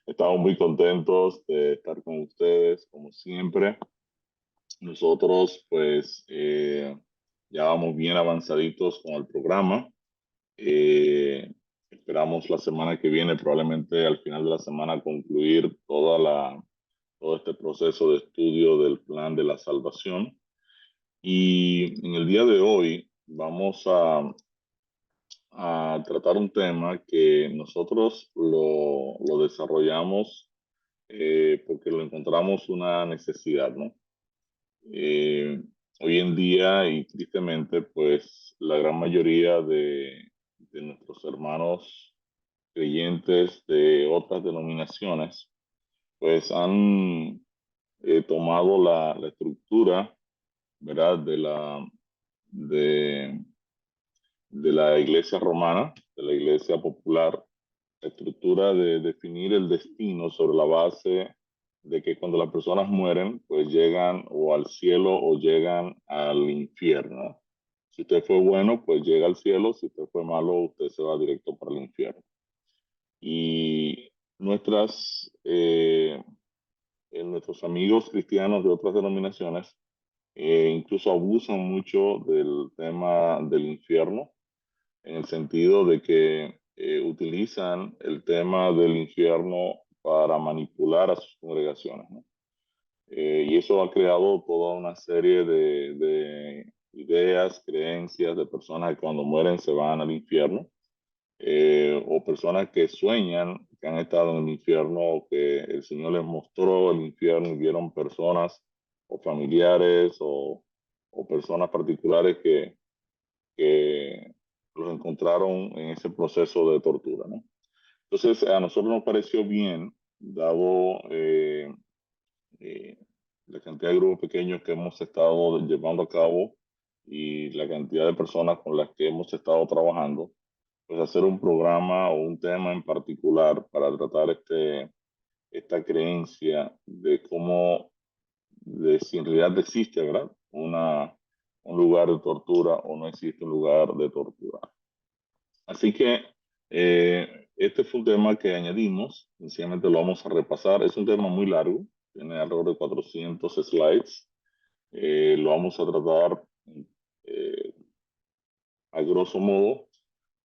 Estamos muy contentos de estar con ustedes, como siempre. Nosotros, pues, ya vamos bien avanzaditos con el programa. Eh, Esperamos la semana que viene, probablemente al final de la semana, concluir todo este proceso de estudio del plan de la salvación. Y en el día de hoy vamos a tratar un tema que nosotros lo desarrollamos porque lo encontramos una necesidad, ¿no? Eh, Hoy en día, y tristemente, pues la gran mayoría de nuestros hermanos creyentes de otras denominaciones, pues han tomado la estructura, ¿verdad? De, de la iglesia romana, de la iglesia popular, la estructura de definir el destino sobre la base de que cuando las personas mueren, pues llegan o al cielo o llegan al infierno. Si usted fue bueno, pues llega al cielo; si usted fue malo, usted se va directo para el infierno. Y nuestras, nuestros amigos cristianos de otras denominaciones incluso abusan mucho del tema del infierno, en el sentido de que utilizan el tema del infierno para manipular a sus congregaciones, ¿no? Y eso ha creado toda una serie de ideas, creencias de personas que cuando mueren se van al infierno, o personas que sueñan que han estado en el infierno o que el Señor les mostró el infierno y vieron personas o familiares o personas particulares que los encontraron en ese proceso de tortura, ¿no? Entonces, a nosotros nos pareció bien, dado eh, la cantidad de grupos pequeños que hemos estado llevando a cabo y la cantidad de personas con las que hemos estado trabajando, pues hacer un programa o un tema en particular para tratar esta creencia de cómo, de si en realidad existe, ¿verdad? Un lugar de tortura o no existe un lugar de tortura. Así que este fue un tema que añadimos, sencillamente lo vamos a repasar. Es un tema muy largo, tiene alrededor de 400 slides. Lo vamos a tratar eh, a grosso modo.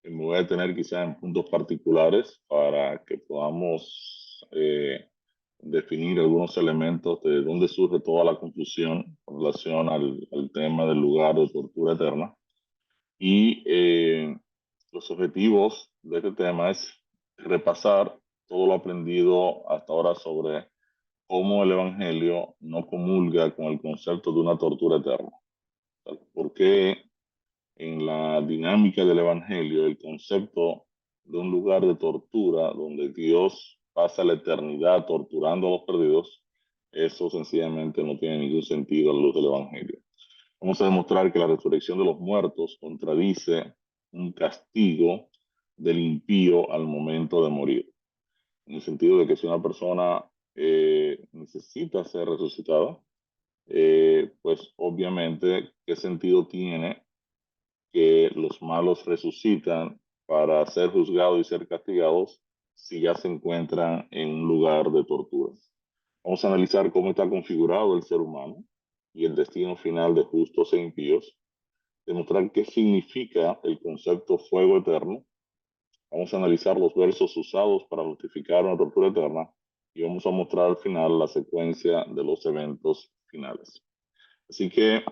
Me voy a detener quizás en puntos particulares para que podamos definir algunos elementos de dónde surge toda la confusión en relación al tema del lugar de tortura eterna. Y los objetivos de este tema es repasar todo lo aprendido hasta ahora sobre cómo el Evangelio no comulga con el concepto de una tortura eterna. ¿Por qué en la dinámica del Evangelio el concepto de un lugar de tortura donde Dios pasa la eternidad torturando a los perdidos? Eso sencillamente no tiene ningún sentido a la luz del Evangelio. Vamos a demostrar que la resurrección de los muertos contradice un castigo del impío al momento de morir, en el sentido de que si una persona necesita ser resucitada, pues obviamente, ¿qué sentido tiene que los malos resucitan para ser juzgados y ser castigados si ya se encuentran en un lugar de tortura? Vamos a analizar cómo está configurado el ser humano y el destino final de justos e impíos, demostrar qué significa el concepto fuego eterno. Vamos a analizar los versos usados para justificar una tortura eterna y vamos a mostrar al final la secuencia de los eventos finales. Así que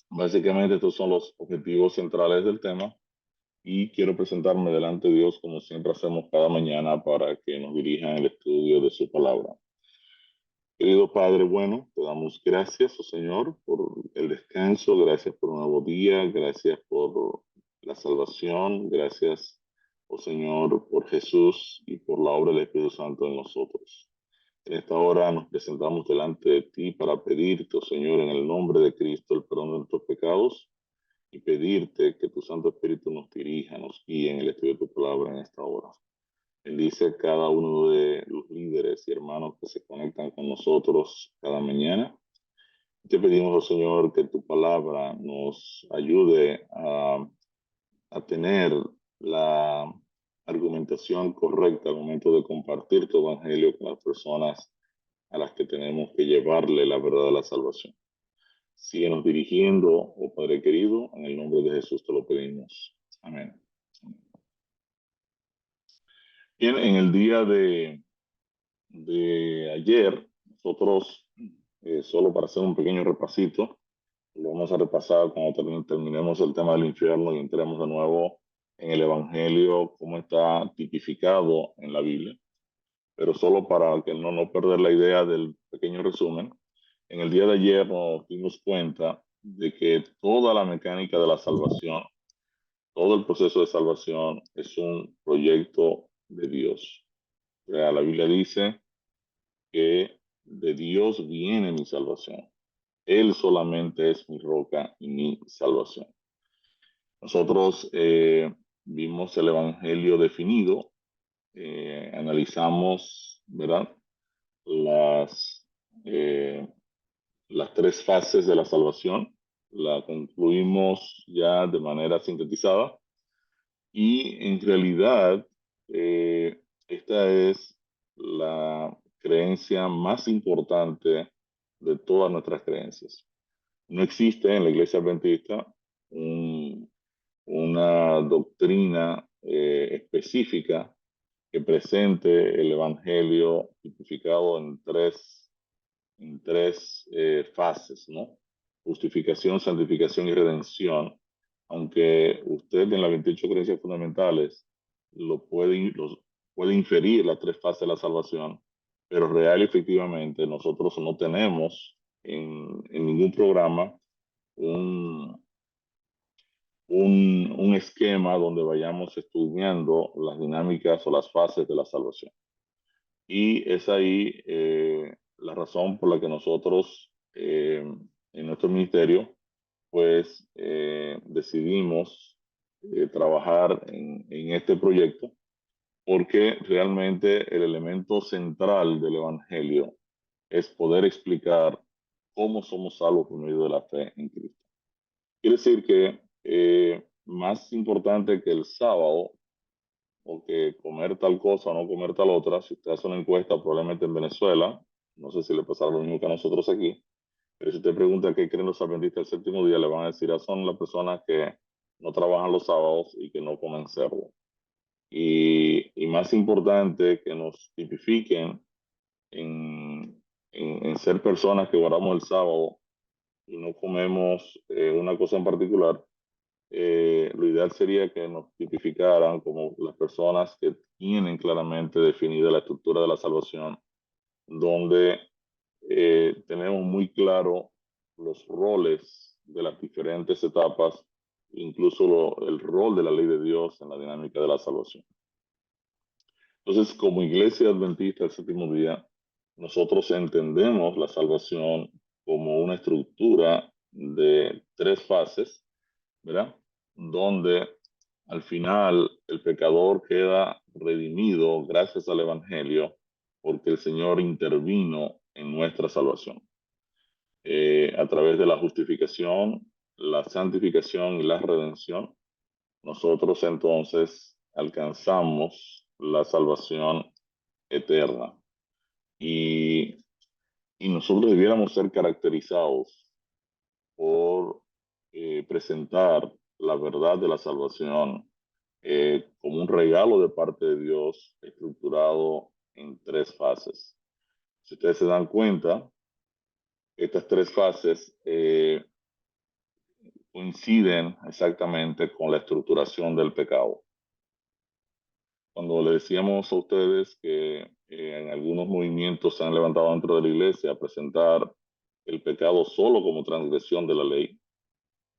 básicamente estos son los objetivos centrales del tema y quiero presentarme delante de Dios como siempre hacemos cada mañana para que nos dirijan el estudio de su palabra. Querido Padre bueno, te damos gracias, oh Señor, por el descanso, gracias por un nuevo día, gracias por la salvación, gracias, oh Señor, por Jesús y por la obra del Espíritu Santo en nosotros. En esta hora nos presentamos delante de ti para pedirte, oh Señor, en el nombre de Cristo, el perdón de nuestros pecados y pedirte que tu Santo Espíritu nos dirija, nos guíe en el estudio de tu palabra en esta hora. Bendice a cada uno de los líderes y hermanos que se conectan con nosotros cada mañana. Te pedimos, oh Señor, que tu palabra nos ayude a tener la argumentación correcta al momento de compartir tu evangelio con las personas a las que tenemos que llevarle la verdad de la salvación. Síguenos dirigiendo, oh Padre querido, en el nombre de Jesús te lo pedimos. Amén. Bien, en el día de ayer, nosotros, solo para hacer un pequeño repasito, lo vamos a repasar cuando terminemos el tema del infierno y entremos de nuevo en el Evangelio, cómo está tipificado en la Biblia. Pero solo para que no perder la idea del pequeño resumen, en el día de ayer nos dimos cuenta de que toda la mecánica de la salvación, todo el proceso de salvación es un proyecto de Dios. O sea, la Biblia dice que de Dios viene mi salvación. Él solamente es mi roca y mi salvación. Nosotros vimos el Evangelio definido, analizamos, ¿verdad? Las, eh, las tres fases de la salvación, la concluimos ya de manera sintetizada y en realidad esta es la creencia más importante de todas nuestras creencias. No existe en la Iglesia Adventista un, una doctrina específica que presente el Evangelio tipificado en tres fases, ¿no? Justificación, santificación y redención. Aunque usted en las 28 creencias fundamentales los puede inferir las tres fases de la salvación, pero real y efectivamente nosotros no tenemos en ningún programa un, un esquema donde vayamos estudiando las dinámicas o las fases de la salvación. Y es ahí la razón por la que nosotros en nuestro ministerio pues decidimos trabajar en este proyecto porque realmente el elemento central del Evangelio es poder explicar cómo somos salvos por medio de la fe en Cristo. Quiere decir que más importante que el sábado o que comer tal cosa o no comer tal otra, si usted hace una encuesta probablemente en Venezuela, no sé si le pasará lo mismo que a nosotros aquí, pero si usted pregunta qué creen los adventistas del séptimo día, le van a decir, son las personas que no trabajan los sábados y que no comen cerdo. Y más importante que nos tipifiquen en ser personas que guardamos el sábado y no comemos una cosa en particular, lo ideal sería que nos tipificaran como las personas que tienen claramente definida la estructura de la salvación, donde tenemos muy claro los roles de las diferentes etapas, incluso el rol de la ley de Dios en la dinámica de la salvación. Entonces, como iglesia adventista del séptimo día, nosotros entendemos la salvación como una estructura de tres fases, ¿verdad? Donde al final el pecador queda redimido gracias al Evangelio porque el Señor intervino en nuestra salvación. A través de la justificación, la santificación y la redención, nosotros entonces alcanzamos la salvación eterna. Y, y nosotros debiéramos ser caracterizados por presentar la verdad de la salvación como un regalo de parte de Dios estructurado en tres fases. Si ustedes se dan cuenta, estas tres fases coinciden exactamente con la estructuración del pecado. Cuando le decíamos a ustedes que en algunos movimientos se han levantado dentro de la iglesia a presentar el pecado solo como transgresión de la ley,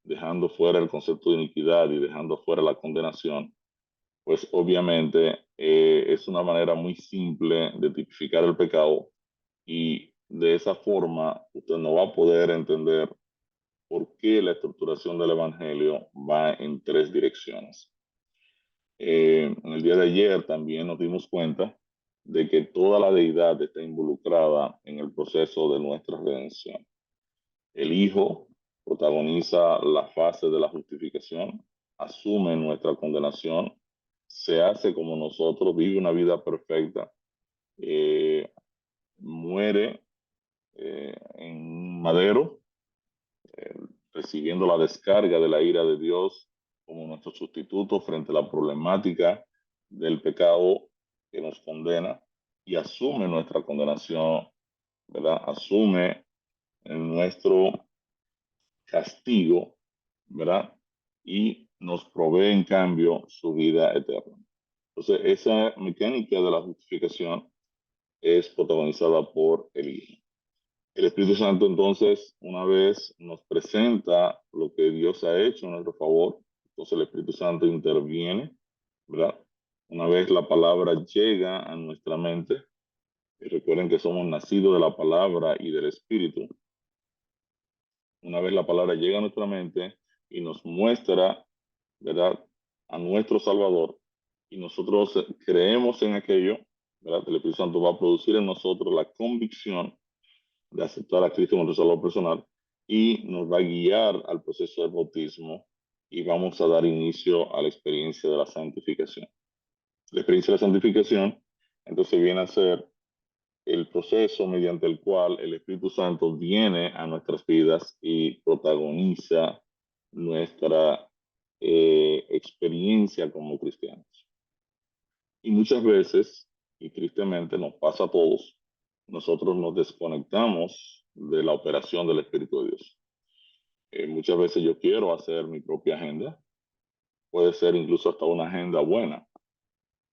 dejando fuera el concepto de iniquidad y dejando fuera la condenación, pues obviamente es una manera muy simple de tipificar el pecado y de esa forma usted no va a poder entender por qué la estructuración del Evangelio va en tres direcciones. En el día de ayer también nos dimos cuenta de que toda la deidad está involucrada en el proceso de nuestra redención. El Hijo protagoniza la fase de la justificación, asume nuestra condenación, se hace como nosotros, vive una vida perfecta, muere en un madero, eh, recibiendo la descarga de la ira de Dios como nuestro sustituto frente a la problemática del pecado que nos condena y asume nuestra condenación, ¿verdad? Asume nuestro castigo, ¿verdad? Y nos provee en cambio su vida eterna. Entonces, esa mecánica de la justificación es protagonizada por el Hijo. El Espíritu Santo entonces, una vez nos presenta lo que Dios ha hecho en nuestro favor, entonces el Espíritu Santo interviene, ¿verdad? Una vez la palabra llega a nuestra mente, y recuerden que somos nacidos de la palabra y del Espíritu, una vez la palabra llega a nuestra mente y nos muestra, ¿verdad?, a nuestro Salvador, y nosotros creemos en aquello, ¿verdad? El Espíritu Santo va a producir en nosotros la convicción de aceptar a Cristo como nuestro Salvador personal y nos va a guiar al proceso del bautismo y vamos a dar inicio a la experiencia de la santificación. La experiencia de la santificación entonces viene a ser el proceso mediante el cual el Espíritu Santo viene a nuestras vidas y protagoniza nuestra experiencia como cristianos. Y muchas veces, y tristemente nos pasa a todos, nosotros nos desconectamos de la operación del Espíritu de Dios. Muchas veces yo quiero hacer mi propia agenda, puede ser incluso hasta una agenda buena,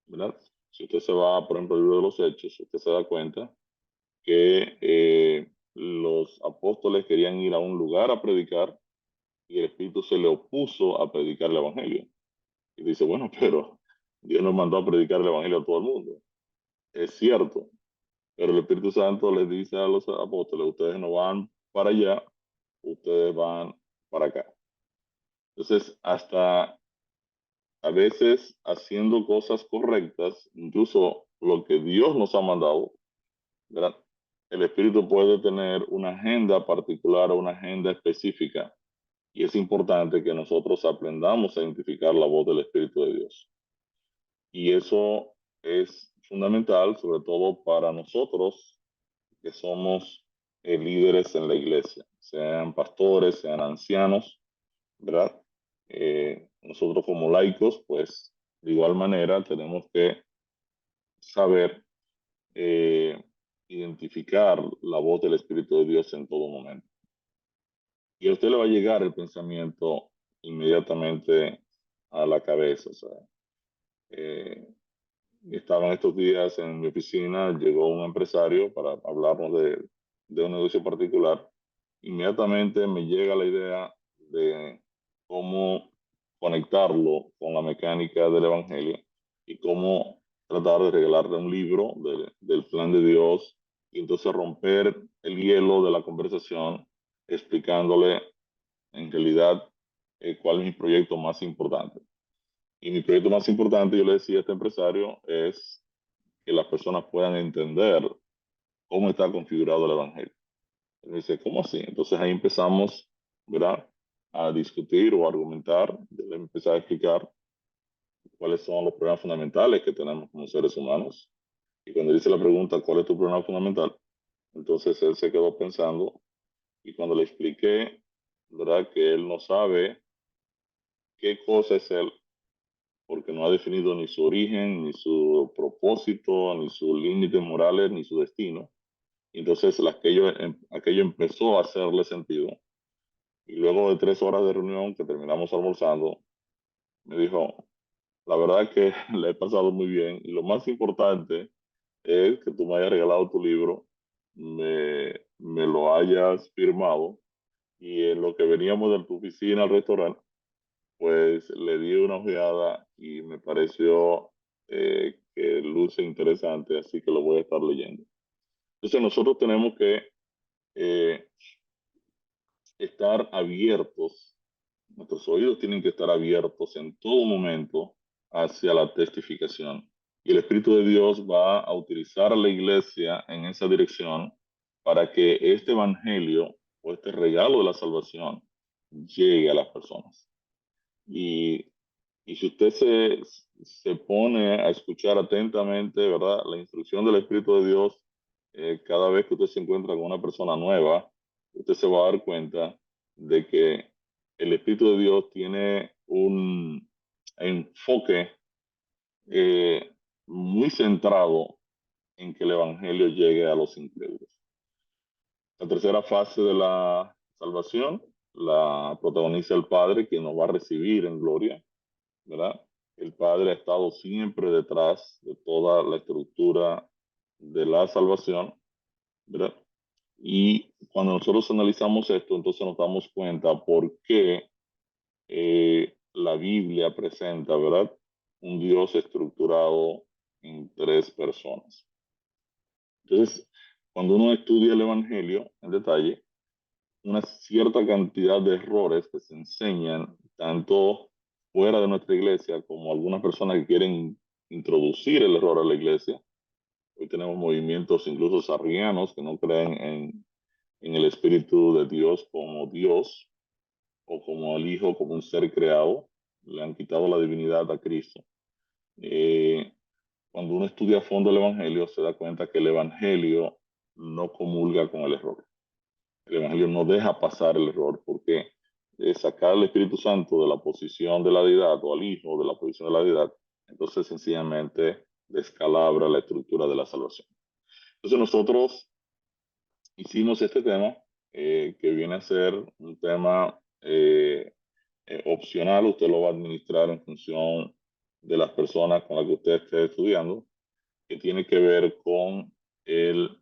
¿verdad? Si usted se va, por ejemplo, al libro de los Hechos, usted se da cuenta que los apóstoles querían ir a un lugar a predicar y el Espíritu se le opuso a predicar el Evangelio. Y dice, bueno, pero Dios nos mandó a predicar el Evangelio a todo el mundo. Es cierto, pero el Espíritu Santo les dice a los apóstoles, ustedes no van para allá, ustedes van para acá. Entonces, hasta a veces haciendo cosas correctas, incluso lo que Dios nos ha mandado, ¿verdad? El Espíritu puede tener una agenda particular o una agenda específica y es importante que nosotros aprendamos a identificar la voz del Espíritu de Dios. Y eso es fundamental, sobre todo para nosotros que somos líderes en la iglesia, sean pastores, sean ancianos, ¿verdad? Nosotros como laicos, pues de igual manera tenemos que saber eh, identificar la voz del Espíritu de Dios en todo momento. Y a usted le va a llegar el pensamiento inmediatamente a la cabeza. O sea, eh, estaban estos días en mi oficina, llegó un empresario para hablarnos de un negocio particular. Inmediatamente me llega la idea de cómo conectarlo con la mecánica del Evangelio y cómo tratar de regalarle un libro del plan de Dios y entonces romper el hielo de la conversación explicándole en realidad cuál es mi proyecto más importante. Y mi proyecto más importante, yo le decía a este empresario, es que las personas puedan entender cómo está configurado el Evangelio. Él me dice, ¿cómo así? Entonces ahí empezamos, ¿verdad?, a discutir o a argumentar. Yo le empecé a explicar cuáles son los problemas fundamentales que tenemos como seres humanos. Y cuando dice la pregunta, ¿cuál es tu problema fundamental? Entonces él se quedó pensando y cuando le expliqué, ¿verdad?, que él no sabe qué cosa es él, porque no ha definido ni su origen, ni su propósito, ni sus límites morales, ni su destino. Y entonces aquello empezó a hacerle sentido. Y luego de 3 horas de reunión que terminamos almorzando, me dijo, la verdad es que le he pasado muy bien y lo más importante es que tú me hayas regalado tu libro, me lo hayas firmado y en lo que veníamos de tu oficina al restaurante, pues le di una ojeada y me pareció que luce interesante, así que lo voy a estar leyendo. Entonces nosotros tenemos que eh, estar abiertos, nuestros oídos tienen que estar abiertos en todo momento hacia la testificación. Y el Espíritu de Dios va a utilizar a la iglesia en esa dirección para que este evangelio o este regalo de la salvación llegue a las personas. Y Y si usted se pone a escuchar atentamente, ¿verdad? La instrucción del Espíritu de Dios, cada vez que usted se encuentra con una persona nueva, usted se va a dar cuenta de que el Espíritu de Dios tiene un enfoque muy centrado en que el Evangelio llegue a los incrédulos. La tercera fase de la salvación la protagoniza el Padre, quien nos va a recibir en gloria, ¿verdad? El Padre ha estado siempre detrás de toda la estructura de la salvación, ¿verdad? Y cuando nosotros analizamos esto, entonces nos damos cuenta por qué la Biblia presenta, ¿verdad? Un Dios estructurado en tres personas. Entonces, cuando uno estudia el Evangelio en detalle, una cierta cantidad de errores que se enseñan tanto fuera de nuestra iglesia como algunas personas que quieren introducir el error a la iglesia. Hoy tenemos movimientos incluso sarrianos que no creen en el Espíritu de Dios o como el Hijo, como un ser creado. Le han quitado la divinidad a Cristo. Eh, Cuando uno estudia a fondo el Evangelio, se da cuenta que el Evangelio no comulga con el error. El Evangelio no deja pasar el error porque sacar al Espíritu Santo de la posición de la deidad o al Hijo de la posición de la deidad, entonces sencillamente descalabra la estructura de la salvación. Entonces nosotros hicimos este tema que viene a ser un tema opcional, usted lo va a administrar en función de las personas con las que usted esté estudiando, que tiene que ver con el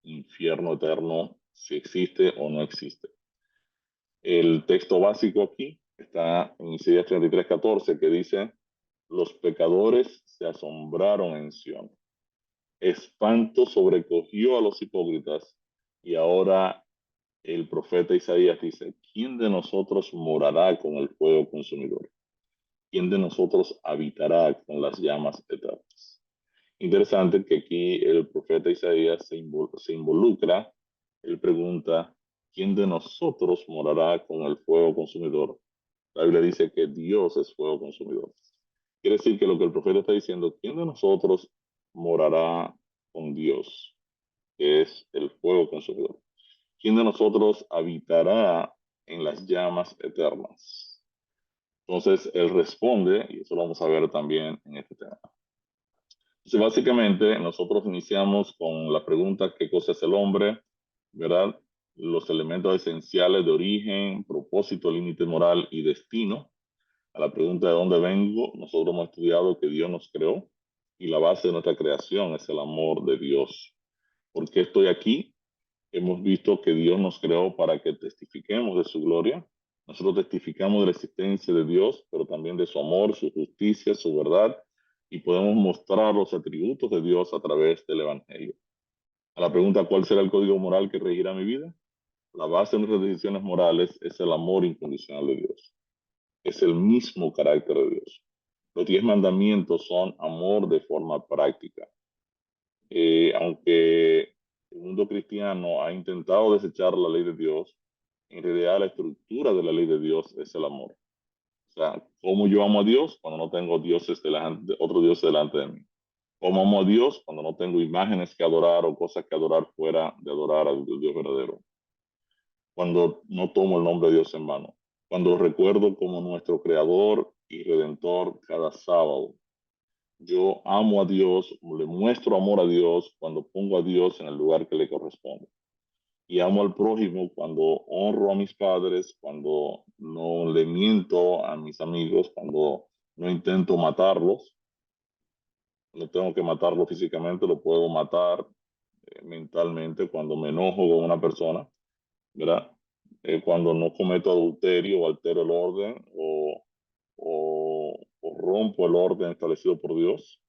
infierno eterno, si existe o no existe. El texto básico aquí está en Isaías 33:14, que dice: los pecadores se asombraron en Sión. Espanto sobrecogió a los hipócritas. Y ahora el profeta Isaías dice: ¿quién de nosotros morará con el fuego consumidor? ¿Quién de nosotros habitará con las llamas eternas? Interesante que aquí el profeta Isaías se involucra. Él pregunta: ¿quién de nosotros morará con el fuego consumidor? La Biblia dice que Dios es fuego consumidor. Quiere decir que lo que el profeta está diciendo: ¿quién de nosotros morará con Dios, que es el fuego consumidor? ¿Quién de nosotros habitará en las llamas eternas? Entonces él responde, y eso lo vamos a ver también en este tema. Entonces, básicamente, nosotros iniciamos con la pregunta: ¿qué cosa es el hombre? ¿Verdad? Los elementos esenciales de origen, propósito, límite moral y destino. A la pregunta de dónde vengo, nosotros hemos estudiado que Dios nos creó y la base de nuestra creación es el amor de Dios. ¿Por qué estoy aquí? Hemos visto que Dios nos creó para que testifiquemos de su gloria. Nosotros testificamos de la existencia de Dios, pero también de su amor, su justicia, su verdad, y podemos mostrar los atributos de Dios a través del Evangelio. A la pregunta: ¿cuál será el código moral que regirá mi vida? La base de nuestras decisiones morales es el amor incondicional de Dios. Es el mismo carácter de Dios. Los 10 mandamientos son amor de forma práctica. Aunque el mundo cristiano ha intentado desechar la ley de Dios, en realidad la estructura de la ley de Dios es el amor. O sea, ¿cómo yo amo a Dios cuando no tengo otro Dios delante de mí? ¿Cómo amo a Dios cuando no tengo imágenes que adorar o cosas que adorar fuera de adorar al Dios verdadero? Cuando no tomo el nombre de Dios en vano. Cuando lo recuerdo como nuestro Creador y Redentor cada sábado. Yo amo a Dios, le muestro amor a Dios cuando pongo a Dios en el lugar que le corresponde. Y amo al prójimo cuando honro a mis padres, cuando no le miento a mis amigos, cuando no intento matarlos. No tengo que matarlo físicamente, lo puedo matar mentalmente cuando me enojo con una persona, ¿verdad? Cuando no cometo adulterio o altero el orden o rompo el orden establecido por Dios.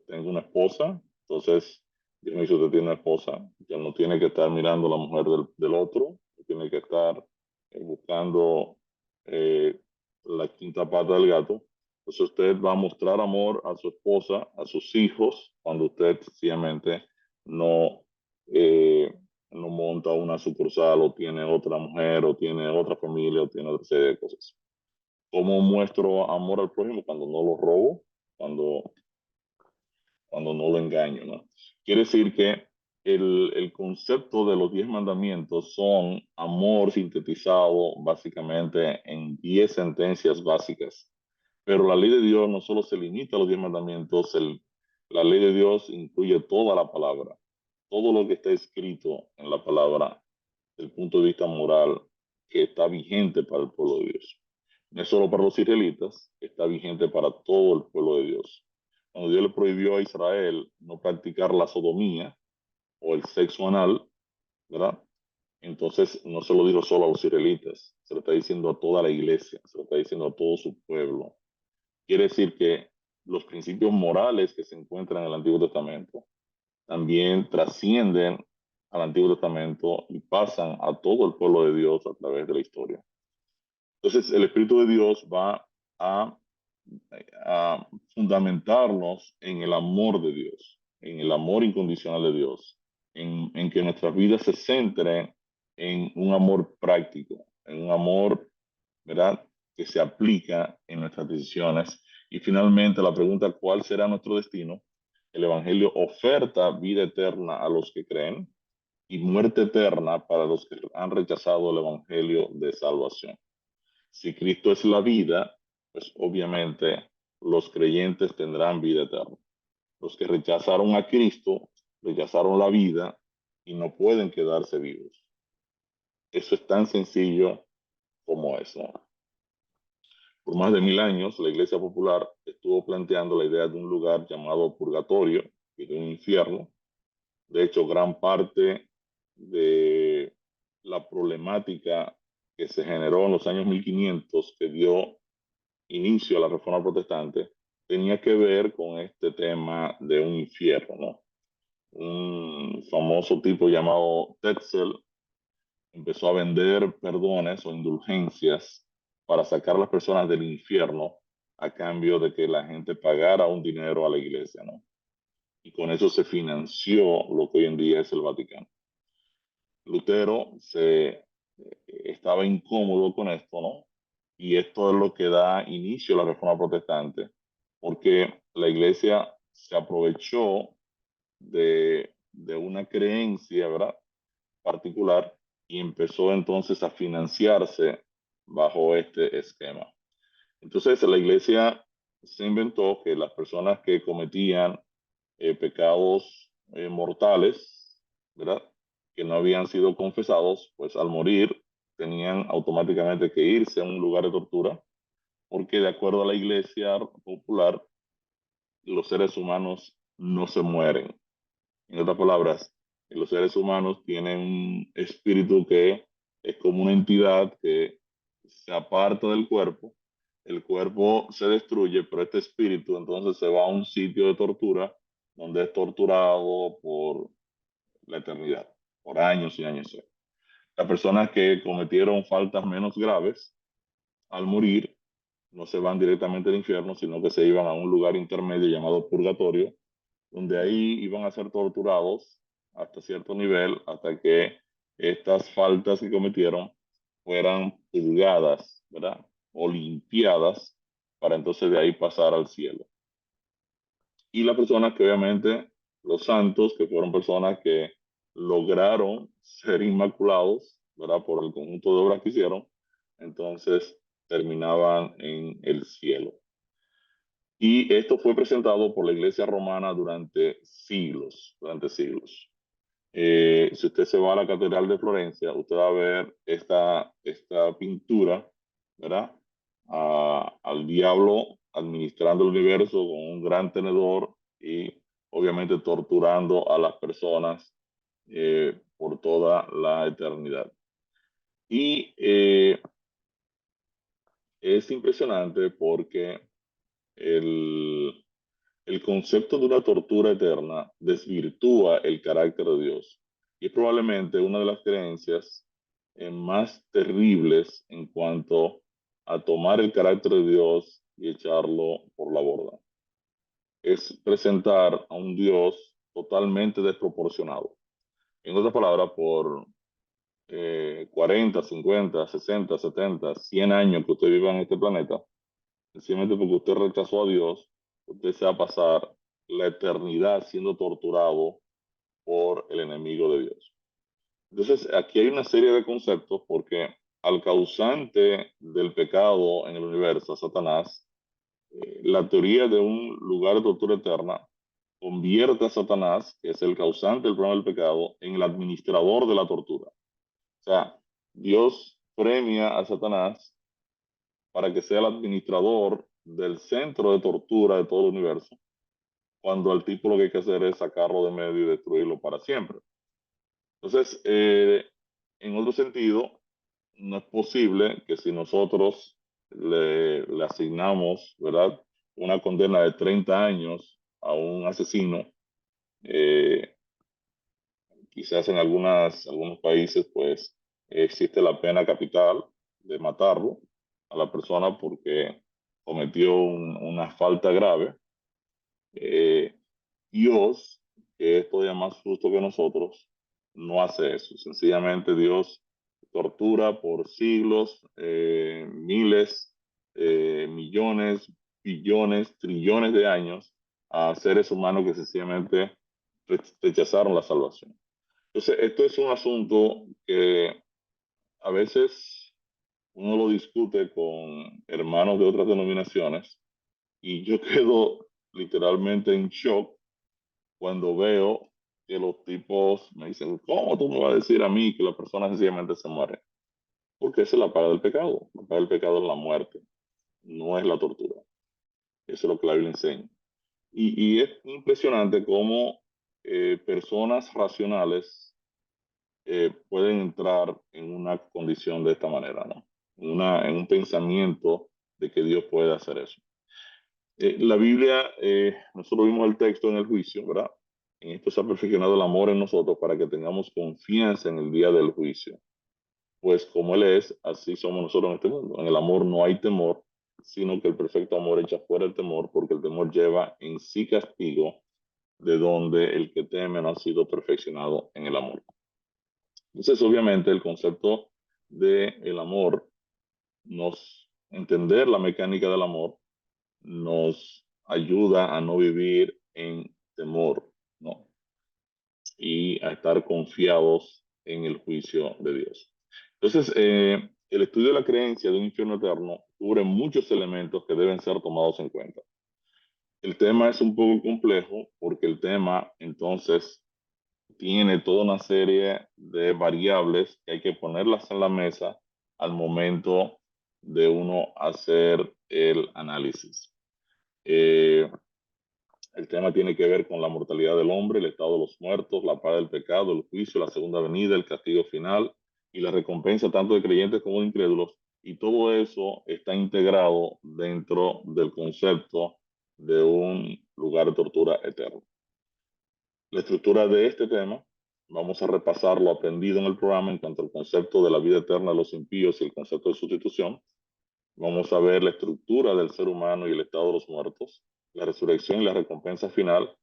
Tengo una esposa, entonces Dios me dice: usted tiene una esposa, ya no tiene que estar mirando a la mujer del otro, tiene que estar buscando eh, la quinta pata del gato. Entonces usted va a mostrar amor a su esposa, a sus hijos, cuando usted sencillamente no, eh, no monta una sucursal o tiene otra mujer o tiene otra familia o tiene otra serie de cosas. ¿Cómo muestro amor al prójimo? Cuando no lo robo, cuando, cuando no lo engaño, ¿no? Quiere decir que el concepto de los 10 mandamientos son amor sintetizado básicamente en 10 sentencias básicas. Pero la ley de Dios no solo se limita a los 10 mandamientos, la ley de Dios incluye toda la palabra, todo lo que está escrito en la palabra, desde el punto de vista moral, que está vigente para el pueblo de Dios. No es solo para los israelitas, está vigente para todo el pueblo de Dios. Cuando Dios le prohibió a Israel no practicar la sodomía o el sexo anal, ¿verdad? Entonces no se lo dijo solo a los israelitas, se lo está diciendo a toda la iglesia, se lo está diciendo a todo su pueblo. Quiere decir que los principios morales que se encuentran en el Antiguo Testamento también trascienden al Antiguo Testamento y pasan a todo el pueblo de Dios a través de la historia. Entonces, el Espíritu de Dios va a, a fundamentarnos en el amor de Dios, en el amor incondicional de Dios, en que nuestras vidas se centren en un amor práctico, en un amor, ¿verdad?, que se aplica en nuestras decisiones. Y finalmente, la pregunta, ¿cuál será nuestro destino? El Evangelio oferta vida eterna a los que creen y muerte eterna para los que han rechazado el Evangelio de salvación. Si Cristo es la vida, pues obviamente los creyentes tendrán vida eterna. Los que rechazaron a Cristo, rechazaron la vida y no pueden quedarse vivos. Eso es tan sencillo como eso. Por más de 1000 años, la Iglesia Popular estuvo planteando la idea de un lugar llamado purgatorio y de un infierno. De hecho, gran parte de la problemática que se generó en los años 1500, que dio inicio a la Reforma Protestante, tenía que ver con este tema de un infierno, ¿no? Un famoso tipo llamado Tetzel empezó a vender perdones o indulgencias para sacar a las personas del infierno a cambio de que la gente pagara un dinero a la iglesia, ¿no? Y con eso se financió lo que hoy en día es el Vaticano. Lutero estaba incómodo con esto, ¿no? Y esto es lo que da inicio a la Reforma Protestante, porque la iglesia se aprovechó de una creencia, ¿verdad?, particular y empezó entonces a financiarse bajo este esquema. Entonces la iglesia se inventó que las personas que cometían pecados mortales, ¿verdad?, que no habían sido confesados, pues al morir tenían automáticamente que irse a un lugar de tortura, porque de acuerdo a la iglesia popular, los seres humanos no se mueren. En otras palabras, los seres humanos tienen un espíritu que es como una entidad que se aparta del cuerpo, el cuerpo se destruye, pero este espíritu entonces se va a un sitio de tortura donde es torturado por la eternidad, por años y años. Las personas que cometieron faltas menos graves, al morir, no se van directamente al infierno, sino que se iban a un lugar intermedio llamado purgatorio, donde ahí iban a ser torturados hasta cierto nivel, hasta que estas faltas que cometieron fueran purgadas, ¿verdad? O limpiadas, para entonces de ahí pasar al cielo. Y las personas que obviamente, los santos, que fueron personas que lograron ser inmaculados, ¿verdad? Por el conjunto de obras que hicieron, entonces terminaban en el cielo. Y esto fue presentado por la Iglesia Romana durante siglos, durante siglos. Si usted se va a la Catedral de Florencia, usted va a ver esta pintura, ¿verdad? Al diablo administrando el universo con un gran tenedor y obviamente torturando a las personas por toda la eternidad. Y es impresionante porque el, el concepto de una tortura eterna desvirtúa el carácter de Dios y es probablemente una de las creencias más terribles en cuanto a tomar el carácter de Dios y echarlo por la borda. Es presentar a un Dios totalmente desproporcionado. En otras palabras, 40, 50, 60, 70, 100 años que usted viva en este planeta, sencillamente porque usted rechazó a Dios, usted se va a pasar la eternidad siendo torturado por el enemigo de Dios. Entonces, aquí hay una serie de conceptos porque al causante del pecado en el universo, Satanás, la teoría de un lugar de tortura eterna convierte a Satanás, que es el causante del problema del pecado, en el administrador de la tortura. O sea, Dios premia a Satanás para que sea el administrador del centro de tortura de todo el universo, cuando al tipo lo que hay que hacer es sacarlo de medio y destruirlo para siempre. Entonces, en otro sentido, no es posible que si nosotros le asignamos, ¿verdad?, una condena de 30 años a un asesino, eh, quizás en algunos países, pues, existe la pena capital de matarlo a la persona porque cometió una falta grave. Eh, Dios, que es todavía más justo que nosotros, no hace eso. Sencillamente Dios tortura por siglos, miles, millones, billones, trillones de años a seres humanos que sencillamente rechazaron la salvación. Entonces, esto es un asunto que a veces uno lo discute con hermanos de otras denominaciones y yo quedo literalmente en shock cuando veo que los tipos me dicen, ¿cómo tú me vas a decir a mí que la persona sencillamente se muere? Porque esa es la paga del pecado. La paga del pecado es la muerte, no es la tortura. Eso es lo que la Biblia enseña. Y es impresionante cómo personas racionales pueden entrar en una condición de esta manera, ¿no? En un pensamiento de que Dios puede hacer eso. La Biblia, nosotros vimos el texto en el juicio, ¿verdad? En esto se ha perfeccionado el amor en nosotros para que tengamos confianza en el día del juicio. Pues como Él es, así somos nosotros en este mundo. En el amor no hay temor, sino que el perfecto amor echa fuera el temor, porque el temor lleva en sí castigo, de donde el que teme no ha sido perfeccionado en el amor. Entonces, obviamente, el concepto de el amor, entender la mecánica del amor, nos ayuda a no vivir en temor, ¿no? Y a estar confiados en el juicio de Dios. Entonces, el estudio de la creencia de un infierno eterno cubre muchos elementos que deben ser tomados en cuenta. El tema es un poco complejo porque el tema entonces tiene toda una serie de variables que hay que ponerlas en la mesa al momento de uno hacer el análisis. El tema tiene que ver con la mortalidad del hombre, el estado de los muertos, la paga del pecado, el juicio, la segunda venida, el castigo final y la recompensa tanto de creyentes como de incrédulos. Y todo eso está integrado dentro del concepto de un lugar de tortura eterno. La estructura de este tema, vamos a repasar lo aprendido en el programa en cuanto al concepto de la vida eterna de los impíos y el concepto de sustitución. Vamos a ver la estructura del ser humano y el estado de los muertos, la resurrección y la recompensa final,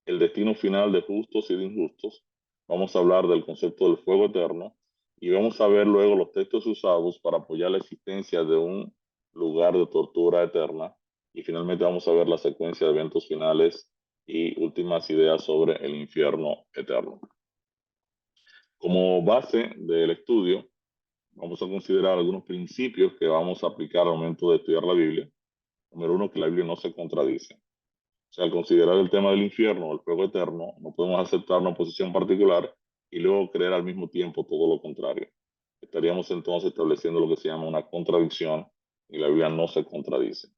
el destino final de justos y de injustos. Vamos a hablar del concepto del fuego eterno y vamos a ver luego los textos usados para apoyar la existencia de un lugar de tortura eterna. Y finalmente vamos a ver la secuencia de eventos finales y últimas ideas sobre el infierno eterno. Como base del estudio, vamos a considerar algunos principios que vamos a aplicar al momento de estudiar la Biblia. Número uno, que la Biblia no se contradice. O sea, al considerar el tema del infierno o el fuego eterno, no podemos aceptar una posición particular y luego creer al mismo tiempo todo lo contrario. Estaríamos entonces estableciendo lo que se llama una contradicción y la Biblia no se contradice.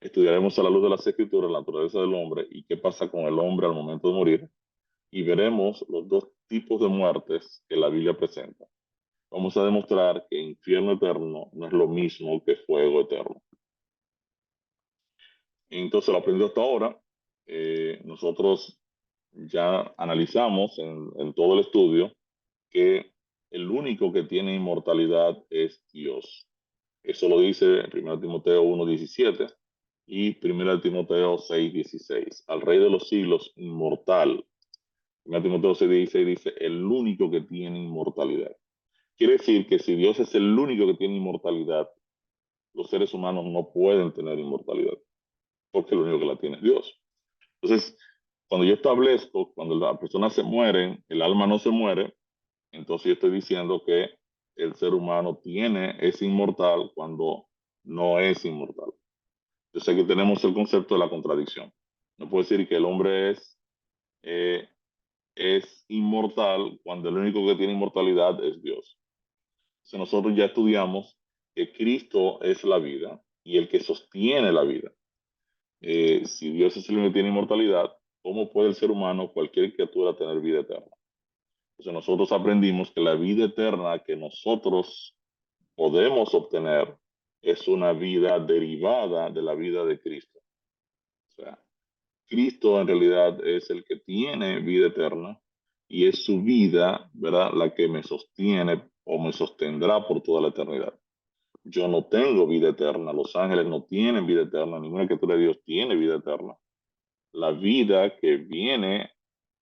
Estudiaremos a la luz de las Escrituras la naturaleza del hombre y qué pasa con el hombre al momento de morir y veremos los dos tipos de muertes que la Biblia presenta. Vamos a demostrar que infierno eterno no es lo mismo que fuego eterno. Entonces, lo aprendido hasta ahora. Nosotros ya analizamos en todo el estudio que el único que tiene inmortalidad es Dios. Eso lo dice 1 Timoteo 1:17 y 1 Timoteo 6:16. Al Rey de los siglos, inmortal. 1 Timoteo 6:16 dice, el único que tiene inmortalidad. Quiere decir que si Dios es el único que tiene inmortalidad, los seres humanos no pueden tener inmortalidad, porque el único que la tiene es Dios. Entonces, cuando yo establezco, cuando las personas se mueren, el alma no se muere, entonces yo estoy diciendo que el ser humano es inmortal cuando no es inmortal. Yo sé que tenemos el concepto de la contradicción. No puedo decir que el hombre eh, es inmortal cuando el único que tiene inmortalidad es Dios. Entonces nosotros ya estudiamos que Cristo es la vida y el que sostiene la vida. Si Dios es el único que tiene inmortalidad, ¿cómo puede el ser humano, cualquier criatura, tener vida eterna? Entonces nosotros aprendimos que la vida eterna que nosotros podemos obtener es una vida derivada de la vida de Cristo. O sea, Cristo en realidad es el que tiene vida eterna y es su vida, ¿verdad?, la que me sostiene o me sostendrá por toda la eternidad. Yo no tengo vida eterna, los ángeles no tienen vida eterna, ninguna criatura de Dios tiene vida eterna. La vida que viene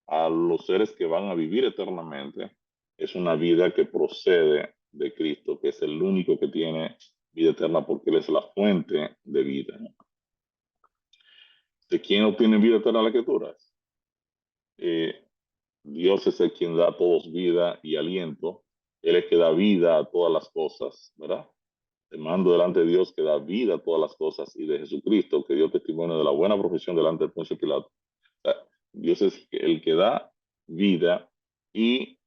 a los seres que van a vivir eternamente es una vida que procede de Cristo, que es el único que tiene vida eterna porque Él es la fuente de vida, ¿no? ¿De quién obtiene vida eterna las criaturas? Eh, Dios es el quien da a todos vida y aliento. Él es que da vida a todas las cosas, ¿verdad? Te mando delante de Dios que da vida a todas las cosas y de Jesucristo que dio testimonio de la buena profesión delante de Poncio Pilato. O sea, Dios es el que da vida y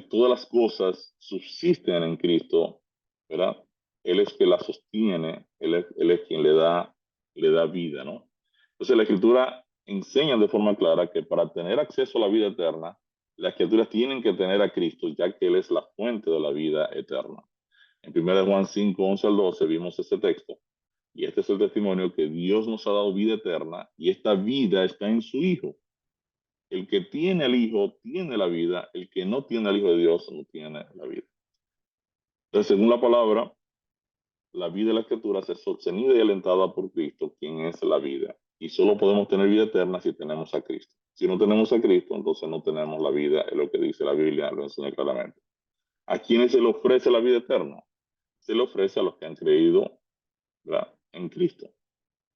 todas las cosas subsisten en Cristo, ¿verdad? Él es que la sostiene, él es quien le da vida, ¿no? Entonces la Escritura enseña de forma clara que para tener acceso a la vida eterna, las criaturas tienen que tener a Cristo, ya que Él es la fuente de la vida eterna. En 1 Juan 5, 11 al 12 vimos ese texto. Y este es el testimonio que Dios nos ha dado vida eterna y esta vida está en su Hijo. El que tiene al Hijo tiene la vida, el que no tiene al Hijo de Dios no tiene la vida. Entonces, según la palabra, la vida de la Escritura es sostenida y alentada por Cristo, quien es la vida. Y solo podemos tener vida eterna si tenemos a Cristo. Si no tenemos a Cristo, entonces no tenemos la vida, es lo que dice la Biblia, lo enseña claramente. ¿A quiénes se le ofrece la vida eterna? Se le ofrece a los que han creído, ¿verdad?, en Cristo,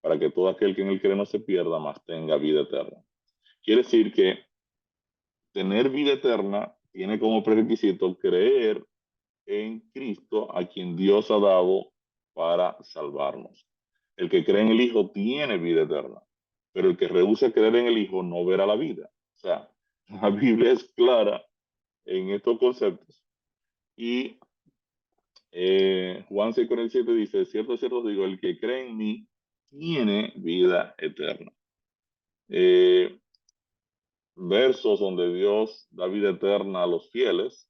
para que todo aquel que en él cree no se pierda, más tenga vida eterna. Quiere decir que tener vida eterna tiene como prerequisito creer en Cristo, a quien Dios ha dado para salvarnos. El que cree en el Hijo tiene vida eterna, pero el que rehúsa creer en el Hijo no verá la vida. O sea, la Biblia es clara en estos conceptos. Y Juan 6:47 dice, cierto, digo, el que cree en mí tiene vida eterna. Eh, Versos donde Dios da vida eterna a los fieles,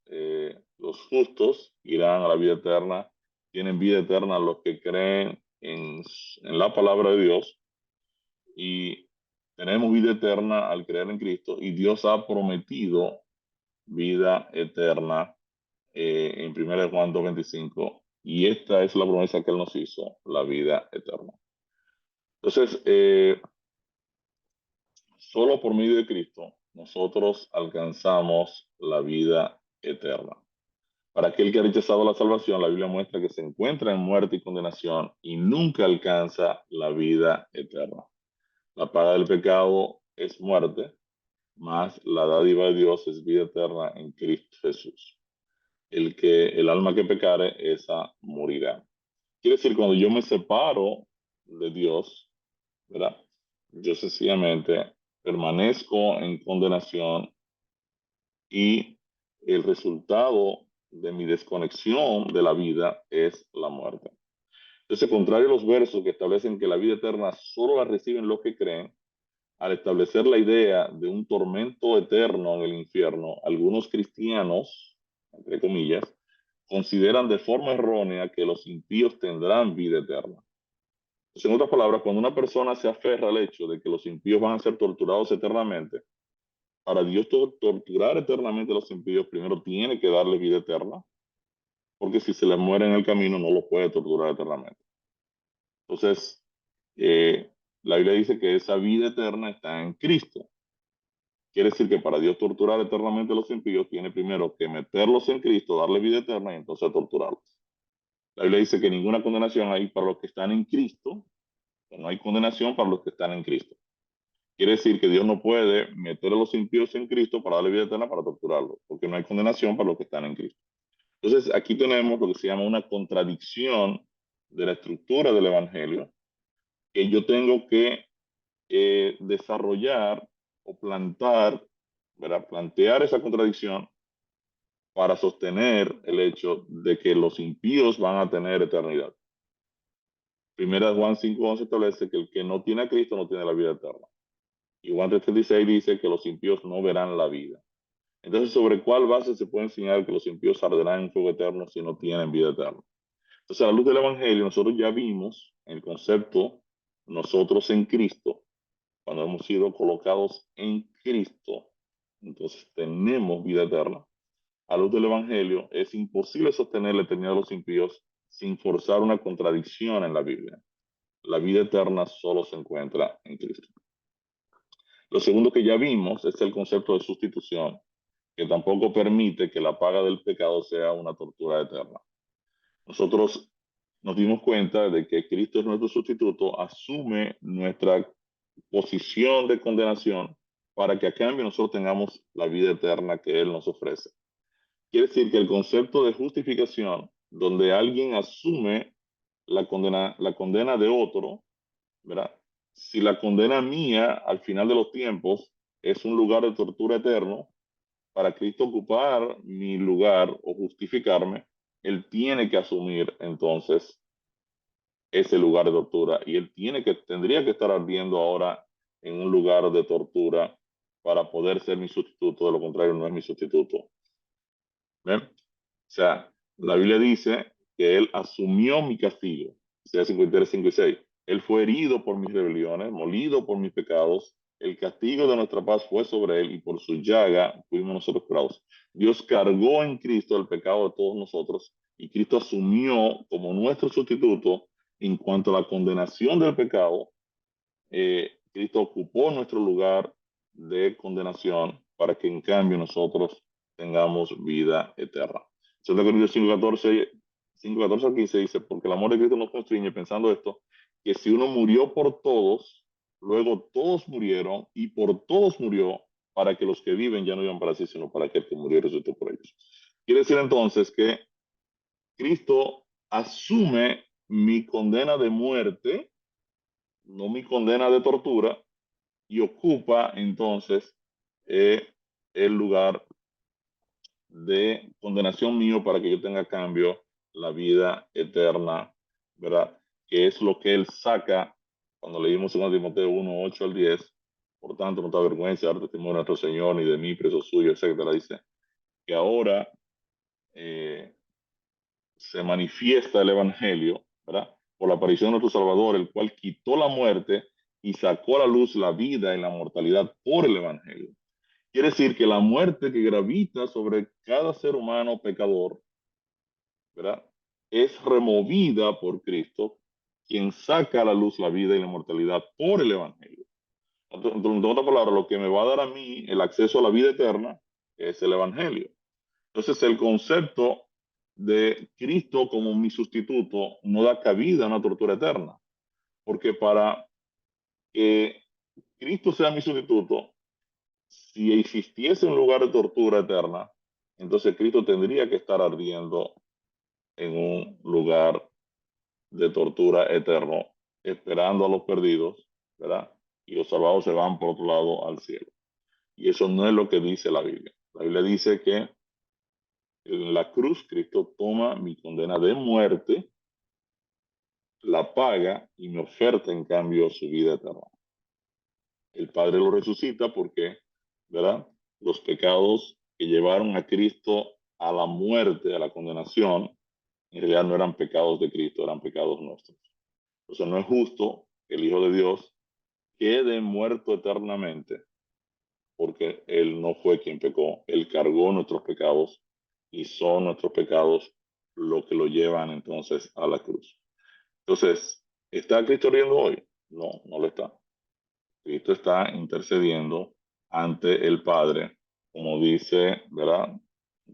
los justos irán a la vida eterna, tienen vida eterna los que creen en la palabra de Dios y tenemos vida eterna al creer en Cristo y Dios ha prometido vida eterna en 1 Juan 2:25 y esta es la promesa que Él nos hizo, la vida eterna. Entonces, solo por medio de Cristo nosotros alcanzamos la vida eterna. Para aquel que ha rechazado la salvación, la Biblia muestra que se encuentra en muerte y condenación y nunca alcanza la vida eterna. La paga del pecado es muerte, mas la dádiva de Dios es vida eterna en Cristo Jesús. El alma que pecare, esa morirá. Quiere decir, cuando yo me separo de Dios, ¿verdad? Yo sencillamente permanezco en condenación y el resultado de mi desconexión de la vida es la muerte. Entonces, contrario a los versos que establecen que la vida eterna solo la reciben los que creen, al establecer la idea de un tormento eterno en el infierno, algunos cristianos, entre comillas, consideran de forma errónea que los impíos tendrán vida eterna. En otras palabras, cuando una persona se aferra al hecho de que los impíos van a ser torturados eternamente, para Dios torturar eternamente a los impíos, primero tiene que darle vida eterna, porque si se les muere en el camino, no los puede torturar eternamente. Entonces, la Biblia dice que esa vida eterna está en Cristo. Quiere decir que para Dios torturar eternamente a los impíos, tiene primero que meterlos en Cristo, darle vida eterna y entonces torturarlos. La Biblia dice que ninguna condenación hay para los que están en Cristo, que no hay condenación para los que están en Cristo. Quiere decir que Dios no puede meter a los impíos en Cristo para darle vida eterna para torturarlos, porque no hay condenación para los que están en Cristo. Entonces, aquí tenemos lo que se llama una contradicción de la estructura del Evangelio, que yo tengo que desarrollar o plantar, ¿verdad? Plantear esa contradicción para sostener el hecho de que los impíos van a tener eternidad. Primera de Juan 5:11 establece que el que no tiene a Cristo no tiene la vida eterna. Y Juan 3:16 dice que los impíos no verán la vida. Entonces, ¿sobre cuál base se puede enseñar que los impíos arderán en fuego eterno si no tienen vida eterna? Entonces, a la luz del Evangelio, nosotros ya vimos el concepto nosotros en Cristo, cuando hemos sido colocados en Cristo, entonces tenemos vida eterna. A la luz del Evangelio, es imposible sostener la eternidad de los impíos sin forzar una contradicción en la Biblia. La vida eterna solo se encuentra en Cristo. Lo segundo que ya vimos es el concepto de sustitución, que tampoco permite que la paga del pecado sea una tortura eterna. Nosotros nos dimos cuenta de que Cristo es nuestro sustituto, asume nuestra posición de condenación para que a cambio nosotros tengamos la vida eterna que Él nos ofrece. Quiere decir que el concepto de justificación, donde alguien asume la condena de otro, ¿verdad? Si la condena mía al final de los tiempos es un lugar de tortura eterno, para Cristo ocupar mi lugar o justificarme, Él tiene que asumir entonces ese lugar de tortura y Él tendría que estar ardiendo ahora en un lugar de tortura para poder ser mi sustituto, de lo contrario no es mi sustituto. ¿Ven? O sea, la Biblia dice que Él asumió mi castigo, Isaías 53, 5 y 6. Él fue herido por mis rebeliones, molido por mis pecados. El castigo de nuestra paz fue sobre Él y por su llaga fuimos nosotros curados. Dios cargó en Cristo el pecado de todos nosotros y Cristo asumió como nuestro sustituto en cuanto a la condenación del pecado. Cristo ocupó nuestro lugar de condenación para que en cambio nosotros tengamos vida eterna. 2 Corintios 5:14 al 15 dice, porque el amor de Cristo nos constriñe pensando esto, que si uno murió por todos, luego todos murieron y por todos murió para que los que viven ya no vivan para sí, sino para aquel que murió y resucitó por ellos. Quiere decir entonces que Cristo asume mi condena de muerte, no mi condena de tortura, y ocupa entonces eh, el lugar de condenación mío para que yo tenga a cambio la vida eterna, ¿verdad? Que es lo que él saca cuando leímos en Timoteo 1:8 al 10. Por tanto, no te avergüences de dar testimonio a nuestro Señor, ni de mí, preso suyo, etcétera. Dice que ahora eh, se manifiesta el Evangelio, ¿verdad? Por la aparición de nuestro Salvador, el cual quitó la muerte y sacó a la luz la vida y la mortalidad por el Evangelio. Quiere decir que la muerte que gravita sobre cada ser humano pecador, ¿verdad? Es removida por Cristo, quien saca a la luz la vida y la mortalidad por el Evangelio. Entonces, en otras palabras, lo que me va a dar a mí el acceso a la vida eterna es el Evangelio. Entonces, el concepto de Cristo como mi sustituto no da cabida a una tortura eterna, porque para que Cristo sea mi sustituto, si existiese un lugar de tortura eterna, entonces Cristo tendría que estar ardiendo en un lugar de tortura eterno, esperando a los perdidos, ¿verdad? Y los salvados se van por otro lado al cielo. Y eso no es lo que dice la Biblia. La Biblia dice que en la cruz Cristo toma mi condena de muerte, la paga y me oferta en cambio su vida eterna. El Padre lo resucita porque, ¿verdad? Los pecados que llevaron a Cristo a la muerte, a la condenación, en realidad no eran pecados de Cristo, eran pecados nuestros. Entonces no es justo que el Hijo de Dios quede muerto eternamente, porque Él no fue quien pecó, Él cargó nuestros pecados y son nuestros pecados lo que lo llevan entonces a la cruz. Entonces, ¿está Cristo riendo hoy? No, no lo está. Cristo está intercediendo ante el Padre, como dice, ¿verdad?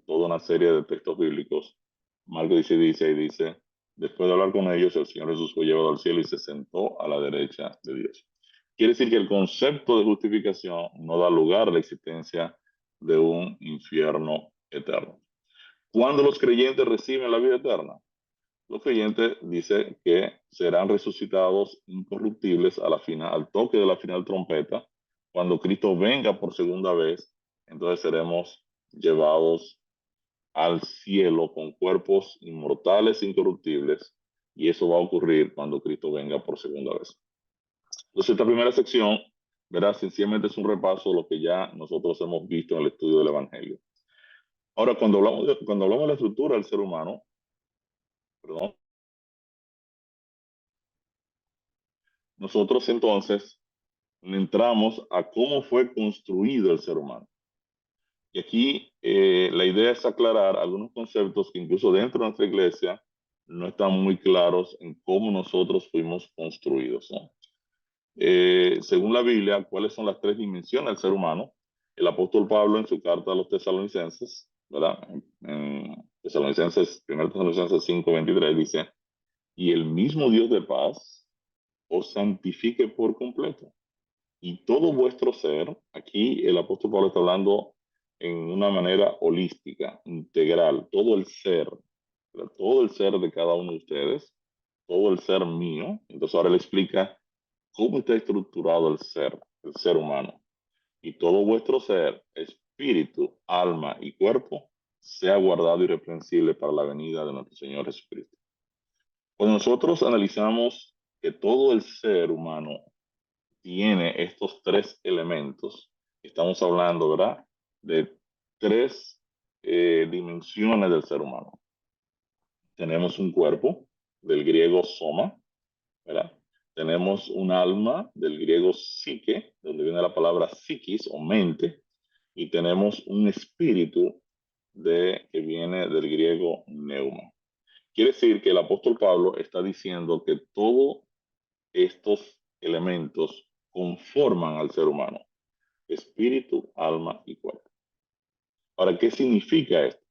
Toda una serie de textos bíblicos. Marcos dice, y dice, después de hablar con ellos, el Señor Jesús fue llevado al cielo y se sentó a la derecha de Dios. Quiere decir que el concepto de justificación no da lugar a la existencia de un infierno eterno. ¿Cuándo los creyentes reciben la vida eterna? Los creyentes dicen que serán resucitados incorruptibles a la final, al toque de la final trompeta, cuando Cristo venga por segunda vez, entonces seremos llevados al cielo con cuerpos inmortales e incorruptibles, y eso va a ocurrir cuando Cristo venga por segunda vez. Entonces, esta primera sección, verás, sencillamente es un repaso de lo que ya nosotros hemos visto en el estudio del Evangelio. Ahora, cuando hablamos de la estructura del ser humano, perdón, nosotros entonces entramos a cómo fue construido el ser humano. Y aquí la idea es aclarar algunos conceptos que incluso dentro de nuestra iglesia no están muy claros en cómo nosotros fuimos construidos, ¿no? Según la Biblia, ¿cuáles son las tres dimensiones del ser humano? El apóstol Pablo en su carta a los tesalonicenses, ¿verdad? En Tesalonicenses, 1 Tesalonicenses 5:23 dice, y el mismo Dios de paz os santifique por completo. Y todo vuestro ser, aquí el apóstol Pablo está hablando en una manera holística, integral, todo el ser, ¿verdad? Todo el ser de cada uno de ustedes, todo el ser mío. Entonces ahora él explica cómo está estructurado el ser humano. Y todo vuestro ser, espíritu, alma y cuerpo, sea guardado irreprensible para la venida de nuestro Señor Jesucristo. Cuando nosotros analizamos que todo el ser humano tiene estos tres elementos, estamos hablando, ¿verdad? De tres dimensiones del ser humano. Tenemos un cuerpo, del griego soma, ¿verdad? Tenemos un alma, del griego psique, donde viene la palabra psiquis o mente, y tenemos un espíritu que viene del griego neuma. Quiere decir que el apóstol Pablo está diciendo que todos estos elementos conforman al ser humano, espíritu, alma y cuerpo. Ahora, ¿qué significa esto?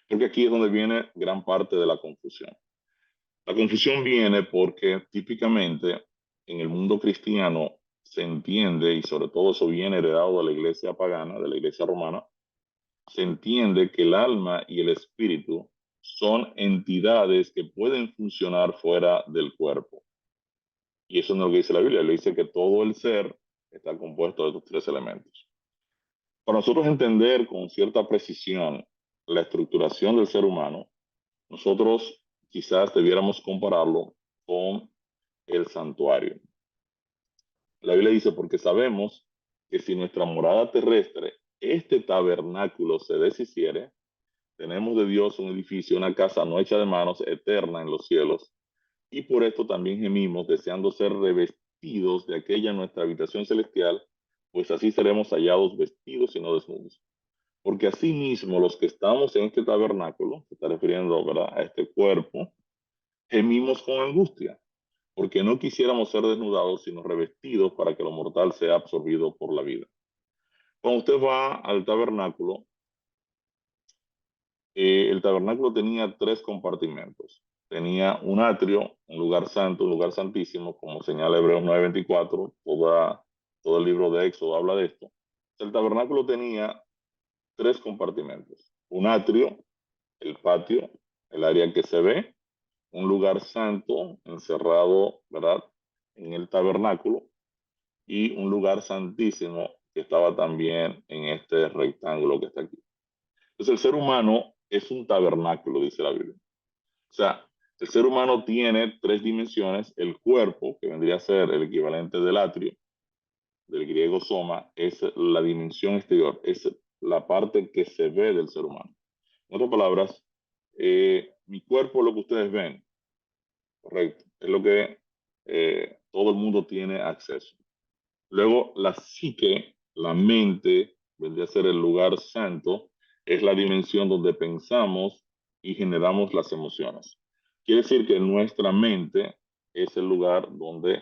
Porque aquí es donde viene gran parte de la confusión. La confusión viene porque típicamente en el mundo cristiano se entiende, y sobre todo eso viene heredado de la iglesia pagana, de la iglesia romana, se entiende que el alma y el espíritu son entidades que pueden funcionar fuera del cuerpo. Y eso no es lo que dice la Biblia, le dice que todo el ser está compuesto de estos tres elementos. Para nosotros entender con cierta precisión la estructuración del ser humano, nosotros quizás debiéramos compararlo con el santuario. La Biblia dice, porque sabemos que si nuestra morada terrestre, este tabernáculo se deshiciere, tenemos de Dios un edificio, una casa no hecha de manos, eterna en los cielos. Y por esto también gemimos, deseando ser revestidos de aquella nuestra habitación celestial, pues así seremos hallados vestidos y no desnudos. Porque asimismo los que estamos en este tabernáculo, se está refiriendo, ¿verdad?, a este cuerpo, gemimos con angustia, porque no quisiéramos ser desnudados, sino revestidos para que lo mortal sea absorbido por la vida. Cuando usted va al tabernáculo, el tabernáculo tenía tres compartimentos. Tenía un atrio, un lugar santo, un lugar santísimo, como señala Hebreos 9:24, todo el libro de Éxodo habla de esto. El tabernáculo tenía tres compartimentos. Un atrio, el patio, el área que se ve, un lugar santo encerrado, ¿verdad?, en el tabernáculo, y un lugar santísimo que estaba también en este rectángulo que está aquí. Entonces el ser humano es un tabernáculo, dice la Biblia. O sea, el ser humano tiene tres dimensiones. El cuerpo, que vendría a ser el equivalente del atrio, del griego soma, es la dimensión exterior, es la parte que se ve del ser humano. En otras palabras, mi cuerpo es lo que ustedes ven, correcto, es lo que todo el mundo tiene acceso. Luego, la psique, la mente, vendría a ser el lugar santo, es la dimensión donde pensamos y generamos las emociones. Quiere decir que nuestra mente es el lugar donde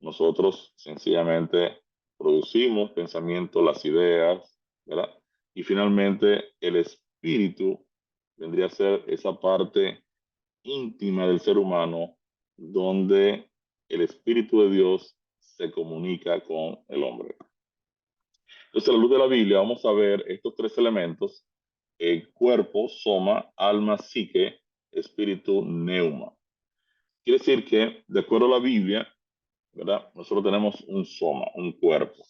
nosotros sencillamente producimos pensamientos, las ideas, ¿verdad? Y finalmente el espíritu vendría a ser esa parte íntima del ser humano donde el espíritu de Dios se comunica con el hombre. Entonces, a la luz de la Biblia, vamos a ver estos tres elementos: el cuerpo, soma, alma, psique, espíritu, neuma. Quiere decir que, de acuerdo a la Biblia, ¿verdad? Nosotros tenemos un soma, un cuerpo.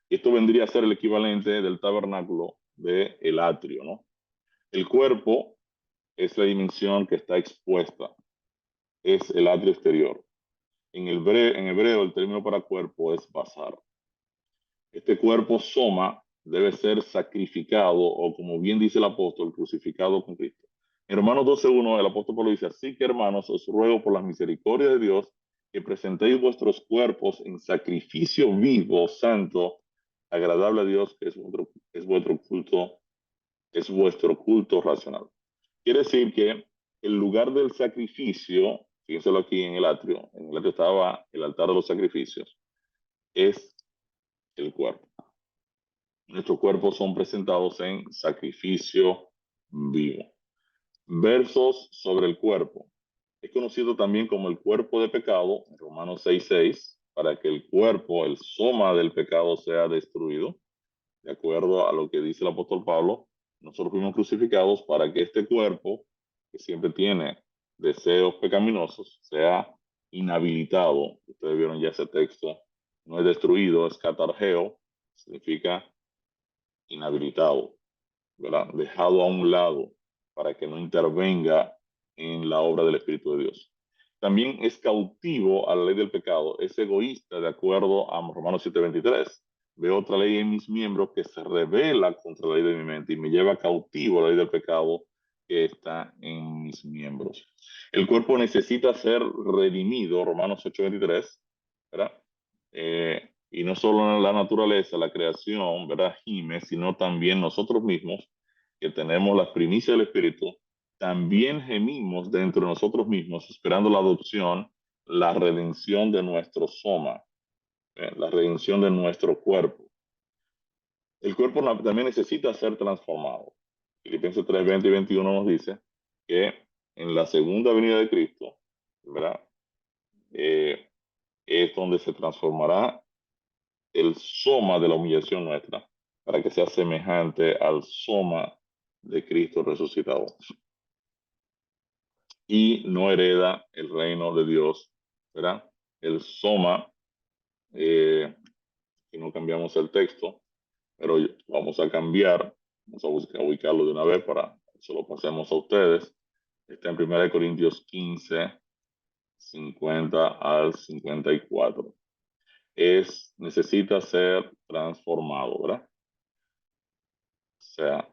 Y esto vendría a ser el equivalente del tabernáculo del atrio, ¿no? El cuerpo es la dimensión que está expuesta, es el atrio exterior. En hebreo, el término para cuerpo es basar. Este cuerpo soma debe ser sacrificado, o como bien dice el apóstol, crucificado con Cristo. En Romanos 12:1, el apóstol Pablo dice: así que, hermanos, os ruego por las misericordias de Dios que presentéis vuestros cuerpos en sacrificio vivo, santo, agradable a Dios, que es vuestro culto racional. Quiere decir que el lugar del sacrificio, fíjenselo aquí en el atrio estaba el altar de los sacrificios, es el cuerpo. Nuestros cuerpos son presentados en sacrificio vivo. Versos sobre el cuerpo. Es conocido también como el cuerpo de pecado, en Romanos 6:6, para que el cuerpo, el soma del pecado, sea destruido. De acuerdo a lo que dice el apóstol Pablo, nosotros fuimos crucificados para que este cuerpo, que siempre tiene deseos pecaminosos, sea inhabilitado. Ustedes vieron ya ese texto. No es destruido, es catargeo, significa inhabilitado, ¿verdad? Dejado a un lado para que no intervenga en la obra del Espíritu de Dios. También es cautivo a la ley del pecado, es egoísta, de acuerdo a Romanos 7:23. Veo otra ley en mis miembros que se revela contra la ley de mi mente y me lleva cautivo a la ley del pecado que está en mis miembros. El cuerpo necesita ser redimido, Romanos 8:23, ¿verdad? Y no solo la naturaleza, la creación, ¿verdad? Gime, sino también nosotros mismos, que tenemos las primicias del Espíritu, también gemimos dentro de nosotros mismos, esperando la adopción, la redención de nuestro soma, la redención de nuestro cuerpo. El cuerpo también necesita ser transformado. Filipenses 3:20 y 21 nos dice que en la segunda venida de Cristo, ¿verdad? Es donde se transformará el soma de la humillación nuestra, para que sea semejante al soma de Cristo resucitado. Y no hereda el reino de Dios, ¿verdad? El soma, si no cambiamos el texto, pero vamos a cambiar, vamos a ubicarlo de una vez para que se lo pasemos a ustedes. Está en 1 Corintios 15, 50 al 54. Necesita ser transformado, ¿verdad? O sea,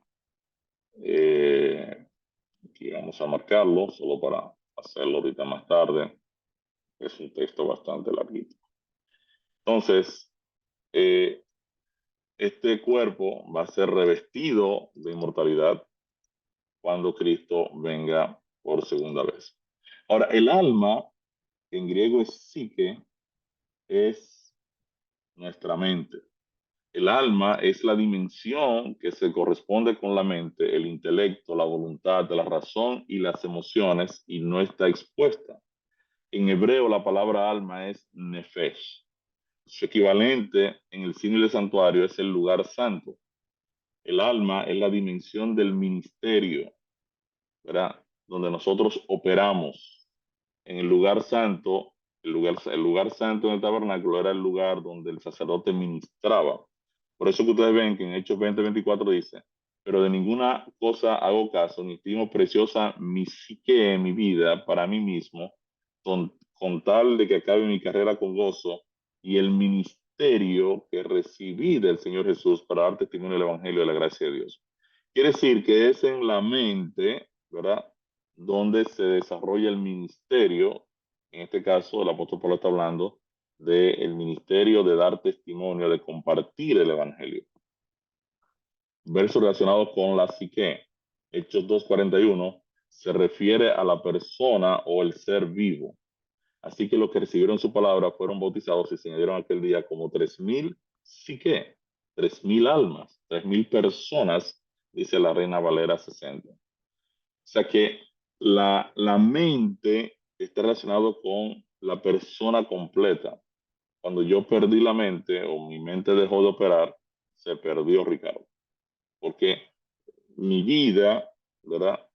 aquí vamos a marcarlo solo para hacerlo ahorita más tarde. Es un texto bastante larguito. Entonces, eh, este cuerpo va a ser revestido de inmortalidad cuando Cristo venga por segunda vez. Ahora, el alma, en griego es psique, es nuestra mente. El alma es la dimensión que se corresponde con la mente, el intelecto, la voluntad, la razón y las emociones, y no está expuesta. En hebreo la palabra alma es nefesh. Su equivalente en el signo del santuario es el lugar santo. El alma es la dimensión del ministerio, ¿verdad? Donde nosotros operamos. En el lugar santo, el lugar santo en el tabernáculo era el lugar donde el sacerdote ministraba. Por eso que ustedes ven que en Hechos 20:24 dice: pero de ninguna cosa hago caso, ni estimo preciosa mi psique, mi vida, para mí mismo, con tal de que acabe mi carrera con gozo y el ministerio que recibí del Señor Jesús para dar testimonio del Evangelio de la gracia de Dios. Quiere decir que es en la mente, ¿verdad?, donde se desarrolla el ministerio. En este caso, el apóstol Pablo está hablando del ministerio de dar testimonio, de compartir el Evangelio. Verso relacionado con la psique. Hechos 2:41 se refiere a la persona o el ser vivo. Así que los que recibieron su palabra fueron bautizados y se añadieron aquel día como 3,000 psique, 3.000 almas, 3.000 personas, dice la Reina Valera 60. O sea que la mente está relacionado con la persona completa. Cuando yo perdí la mente o mi mente dejó de operar, se perdió Ricardo. Porque mi vida, ¿verdad?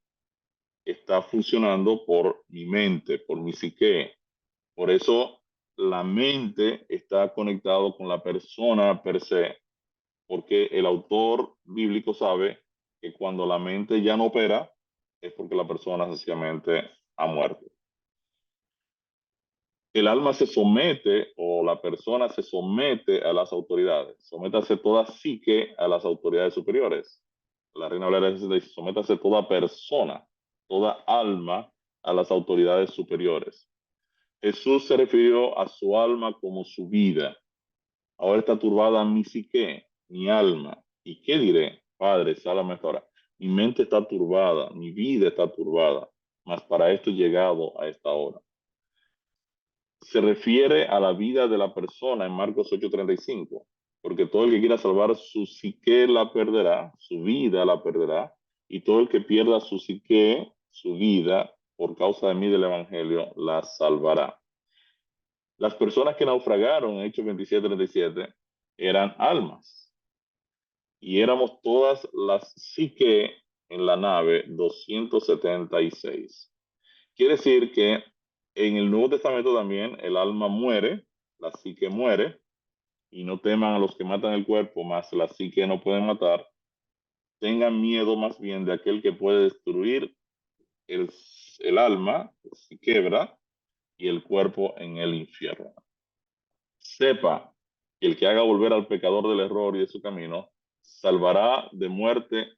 Está funcionando por mi mente, por mi psique. Por eso la mente está conectado con la persona per se, porque el autor bíblico sabe que cuando la mente ya no opera, es porque la persona sencillamente ha muerto. El alma se somete o la persona se somete a las autoridades. Sométase toda psique a las autoridades superiores. La Reina Valera dice, sométase toda persona, toda alma a las autoridades superiores. Jesús se refirió a su alma como su vida. Ahora está turbada mi psique, mi alma. ¿Y qué diré? Padre, sálvame ahora. Mi mente está turbada, mi vida está turbada, mas para esto he llegado a esta hora. Se refiere a la vida de la persona en Marcos 8:35, porque todo el que quiera salvar su psique la perderá, su vida la perderá, y todo el que pierda su psique, su vida, por causa de mí del Evangelio, la salvará. Las personas que naufragaron en Hechos 27:37 eran almas, y éramos todas las psique en la nave 276. Quiere decir que en el Nuevo Testamento también el alma muere, la psique muere, y no teman a los que matan el cuerpo, más la psique no pueden matar. Tengan miedo más bien de aquel que puede destruir el, el alma, si quebra, y el cuerpo en el infierno. Sepa que el que haga volver al pecador del error y de su camino, salvará de muerte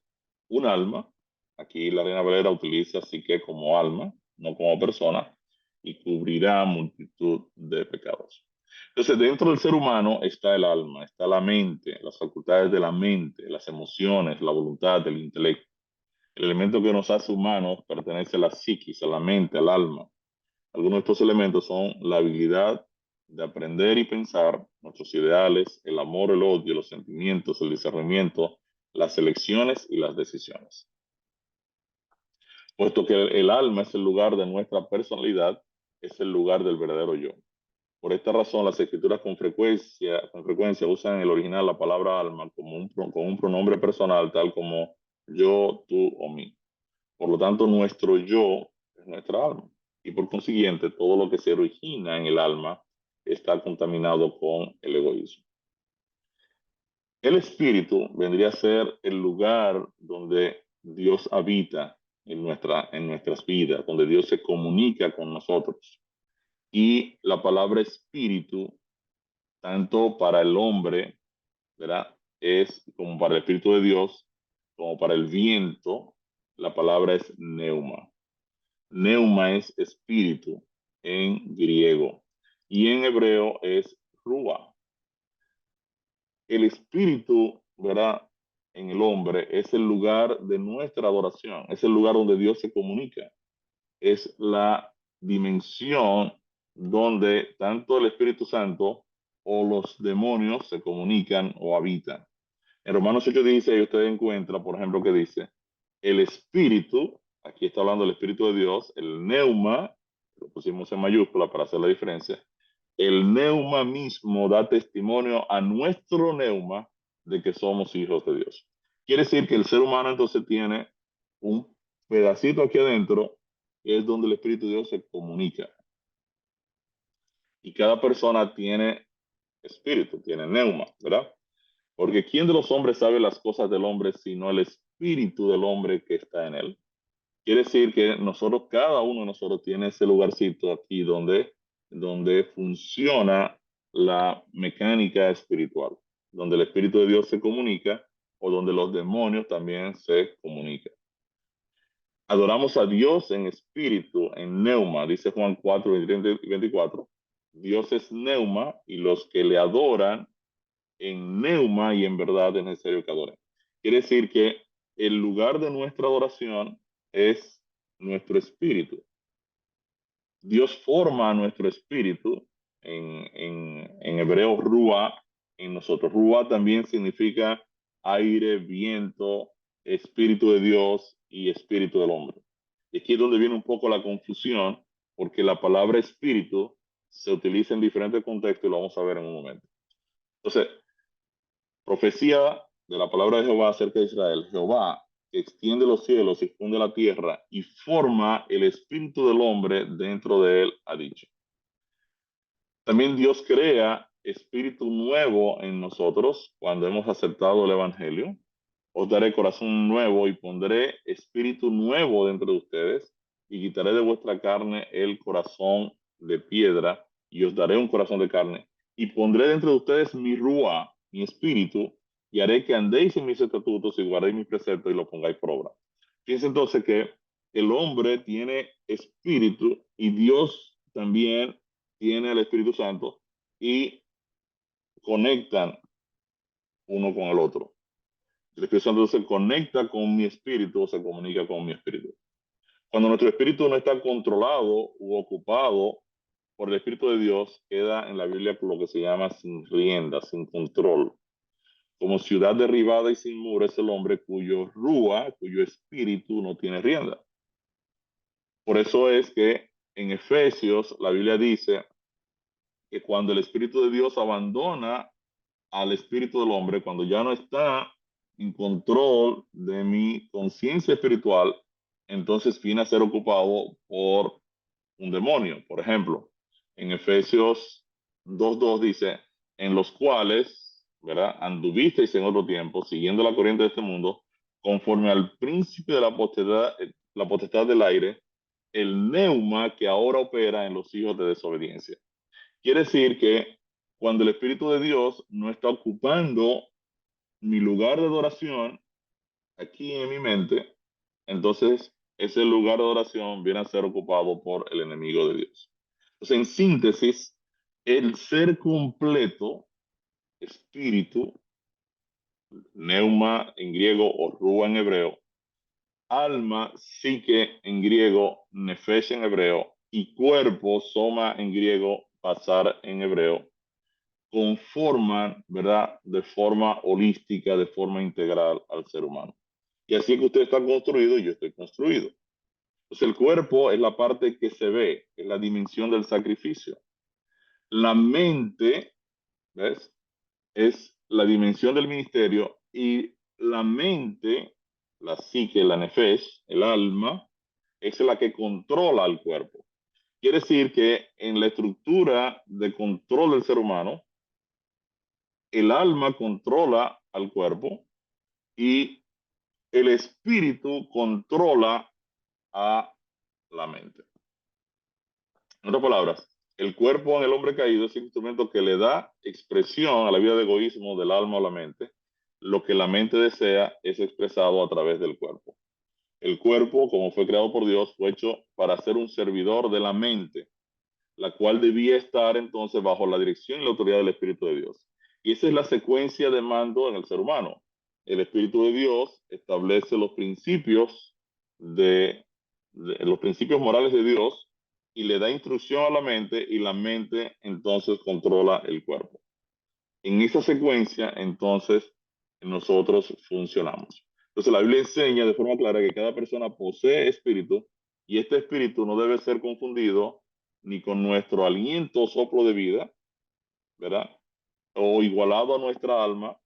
un alma. Aquí la Reina Valera utiliza psique como alma, no como persona, y cubrirá multitud de pecados. Entonces, dentro del ser humano está el alma, está la mente, las facultades de la mente, las emociones, la voluntad, el intelecto. El elemento que nos hace humanos pertenece a la psiquis, a la mente, al alma. Algunos de estos elementos son la habilidad de aprender y pensar, nuestros ideales, el amor, el odio, los sentimientos, el discernimiento, las elecciones y las decisiones. Puesto que el alma es el lugar de nuestra personalidad, es el lugar del verdadero yo. Por esta razón, las escrituras con frecuencia usan en el original la palabra alma como con un pronombre personal, tal como yo, tú o mí. Por lo tanto, nuestro yo es nuestra alma. Y por consiguiente, todo lo que se origina en el alma está contaminado con el egoísmo. El espíritu vendría a ser el lugar donde Dios habita en nuestras vidas, donde Dios se comunica con nosotros. Y la palabra espíritu, tanto para el hombre, ¿verdad? Es como para el espíritu de Dios, como para el viento, la palabra es neuma. Neuma es espíritu en griego y en hebreo es rúa. El espíritu, ¿verdad? En el hombre es el lugar de nuestra adoración, es el lugar donde Dios se comunica, es la dimensión donde tanto el Espíritu Santo o los demonios se comunican o habitan. En Romanos 8:16 usted encuentra, por ejemplo, que dice, el espíritu, aquí está hablando del espíritu de Dios, el neuma, lo pusimos en mayúscula para hacer la diferencia, el neuma mismo da testimonio a nuestro neuma de que somos hijos de Dios. Quiere decir que el ser humano entonces tiene un pedacito aquí adentro, que es donde el espíritu de Dios se comunica. Y cada persona tiene espíritu, tiene neuma, ¿verdad? Porque ¿quién de los hombres sabe las cosas del hombre sino el espíritu del hombre que está en él? Quiere decir que nosotros, cada uno de nosotros tiene ese lugarcito aquí donde funciona la mecánica espiritual, donde el Espíritu de Dios se comunica o donde los demonios también se comunican. Adoramos a Dios en espíritu, en neuma, dice Juan 4, 23 y 24. Dios es neuma y los que le adoran en neuma y en verdad es necesario que adoren. Quiere decir que el lugar de nuestra adoración es nuestro espíritu. Dios forma a nuestro espíritu, en hebreo rúa, en nosotros. Ruah también significa aire, viento, espíritu de Dios y espíritu del hombre. Y aquí es donde viene un poco la confusión, porque la palabra espíritu se utiliza en diferentes contextos y lo vamos a ver en un momento. Entonces, profecía de la palabra de Jehová acerca de Israel. Jehová que extiende los cielos y funde la tierra y forma el espíritu del hombre dentro de él, ha dicho. También Dios crea espíritu nuevo en nosotros cuando hemos aceptado el evangelio. Os daré corazón nuevo y pondré espíritu nuevo dentro de ustedes y quitaré de vuestra carne el corazón de piedra y os daré un corazón de carne y pondré dentro de ustedes mi rúa, mi espíritu, y haré que andéis en mis estatutos y guardéis mis preceptos y lo pongáis por obra. Fíjense entonces que el hombre tiene espíritu y Dios también tiene el Espíritu Santo y conectan uno con el otro. El Espíritu Santo se conecta con mi espíritu o se comunica con mi espíritu. Cuando nuestro espíritu no está controlado u ocupado por el Espíritu de Dios, queda en la Biblia lo que se llama sin rienda, sin control. Como ciudad derribada y sin muro es el hombre cuyo rúa, cuyo espíritu no tiene rienda. Por eso es que en Efesios la Biblia dice que cuando el Espíritu de Dios abandona al espíritu del hombre, cuando ya no está en control de mi conciencia espiritual, entonces viene a ser ocupado por un demonio. Por ejemplo, en Efesios 2:2 dice, en los cuales, ¿verdad? Anduvisteis en otro tiempo, siguiendo la corriente de este mundo, conforme al príncipe de la potestad del aire, el neuma que ahora opera en los hijos de desobediencia. Quiere decir que cuando el Espíritu de Dios no está ocupando mi lugar de adoración aquí en mi mente, entonces ese lugar de adoración viene a ser ocupado por el enemigo de Dios. Entonces, en síntesis, el ser completo, espíritu, neuma en griego o rúa en hebreo, alma, psique en griego, nefesh en hebreo, y cuerpo, soma en griego, pasar en hebreo, conforman, ¿verdad? De forma holística, de forma integral al ser humano. Y así es que usted está construido y yo estoy construido. Entonces el cuerpo es la parte que se ve, es la dimensión del sacrificio. La mente, ¿ves? Es la dimensión del ministerio y la mente, la psique, la nefesh, el alma, es la que controla al cuerpo. Quiere decir que en la estructura de control del ser humano, el alma controla al cuerpo y el espíritu controla a la mente. En otras palabras, el cuerpo en el hombre caído es el instrumento que le da expresión a la vida de egoísmo del alma o la mente. Lo que la mente desea es expresado a través del cuerpo. El cuerpo, como fue creado por Dios, fue hecho para ser un servidor de la mente, la cual debía estar entonces bajo la dirección y la autoridad del Espíritu de Dios. Y esa es la secuencia de mando en el ser humano. El Espíritu de Dios establece los principios morales de Dios y le da instrucción a la mente y la mente entonces controla el cuerpo. En esa secuencia entonces nosotros funcionamos. Entonces la Biblia enseña de forma clara que cada persona posee espíritu y este espíritu no debe ser confundido ni con nuestro aliento o soplo de vida, ¿verdad? O igualado a nuestra alma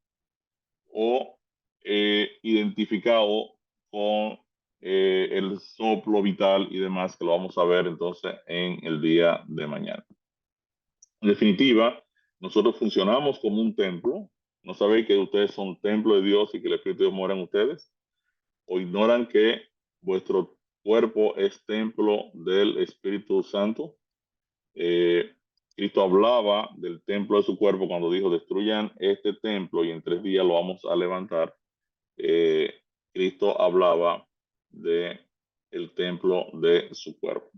o identificado con el soplo vital y demás, que lo vamos a ver entonces en el día de mañana. En definitiva, nosotros funcionamos como un templo. ¿No sabéis que ustedes son templo de Dios y que el Espíritu de Dios mora en ustedes? ¿O ignoran que vuestro cuerpo es templo del Espíritu Santo? Eh, Cristo hablaba del templo de su cuerpo cuando dijo, destruyan este templo y en 3 días lo vamos a levantar. eh, Cristo hablaba de el templo de su cuerpo.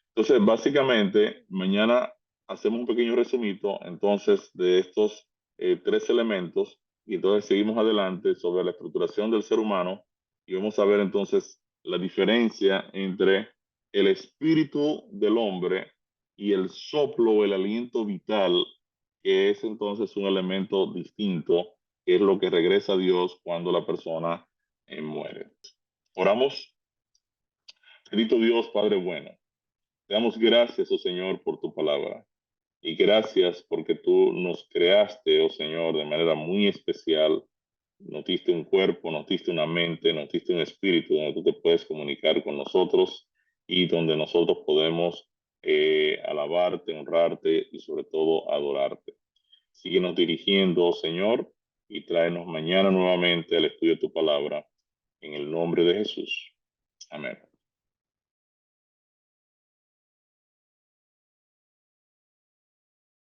Entonces, básicamente, mañana hacemos un pequeño resumito entonces de estos 3 elementos y entonces seguimos adelante sobre la estructuración del ser humano y vamos a ver entonces la diferencia entre el espíritu del hombre y el soplo o el aliento vital que es entonces un elemento distinto, que es lo que regresa a Dios cuando la persona muere. Oramos. Bendito Dios, Padre bueno, te damos gracias, oh Señor, por tu palabra. Y gracias porque tú nos creaste, oh Señor, de manera muy especial. Nos diste un cuerpo, nos diste una mente, nos diste un espíritu donde tú te puedes comunicar con nosotros y donde nosotros podemos alabarte, honrarte y sobre todo adorarte. Síguenos dirigiendo, oh Señor, y tráenos mañana nuevamente al estudio de tu palabra. En el nombre de Jesús. Amén.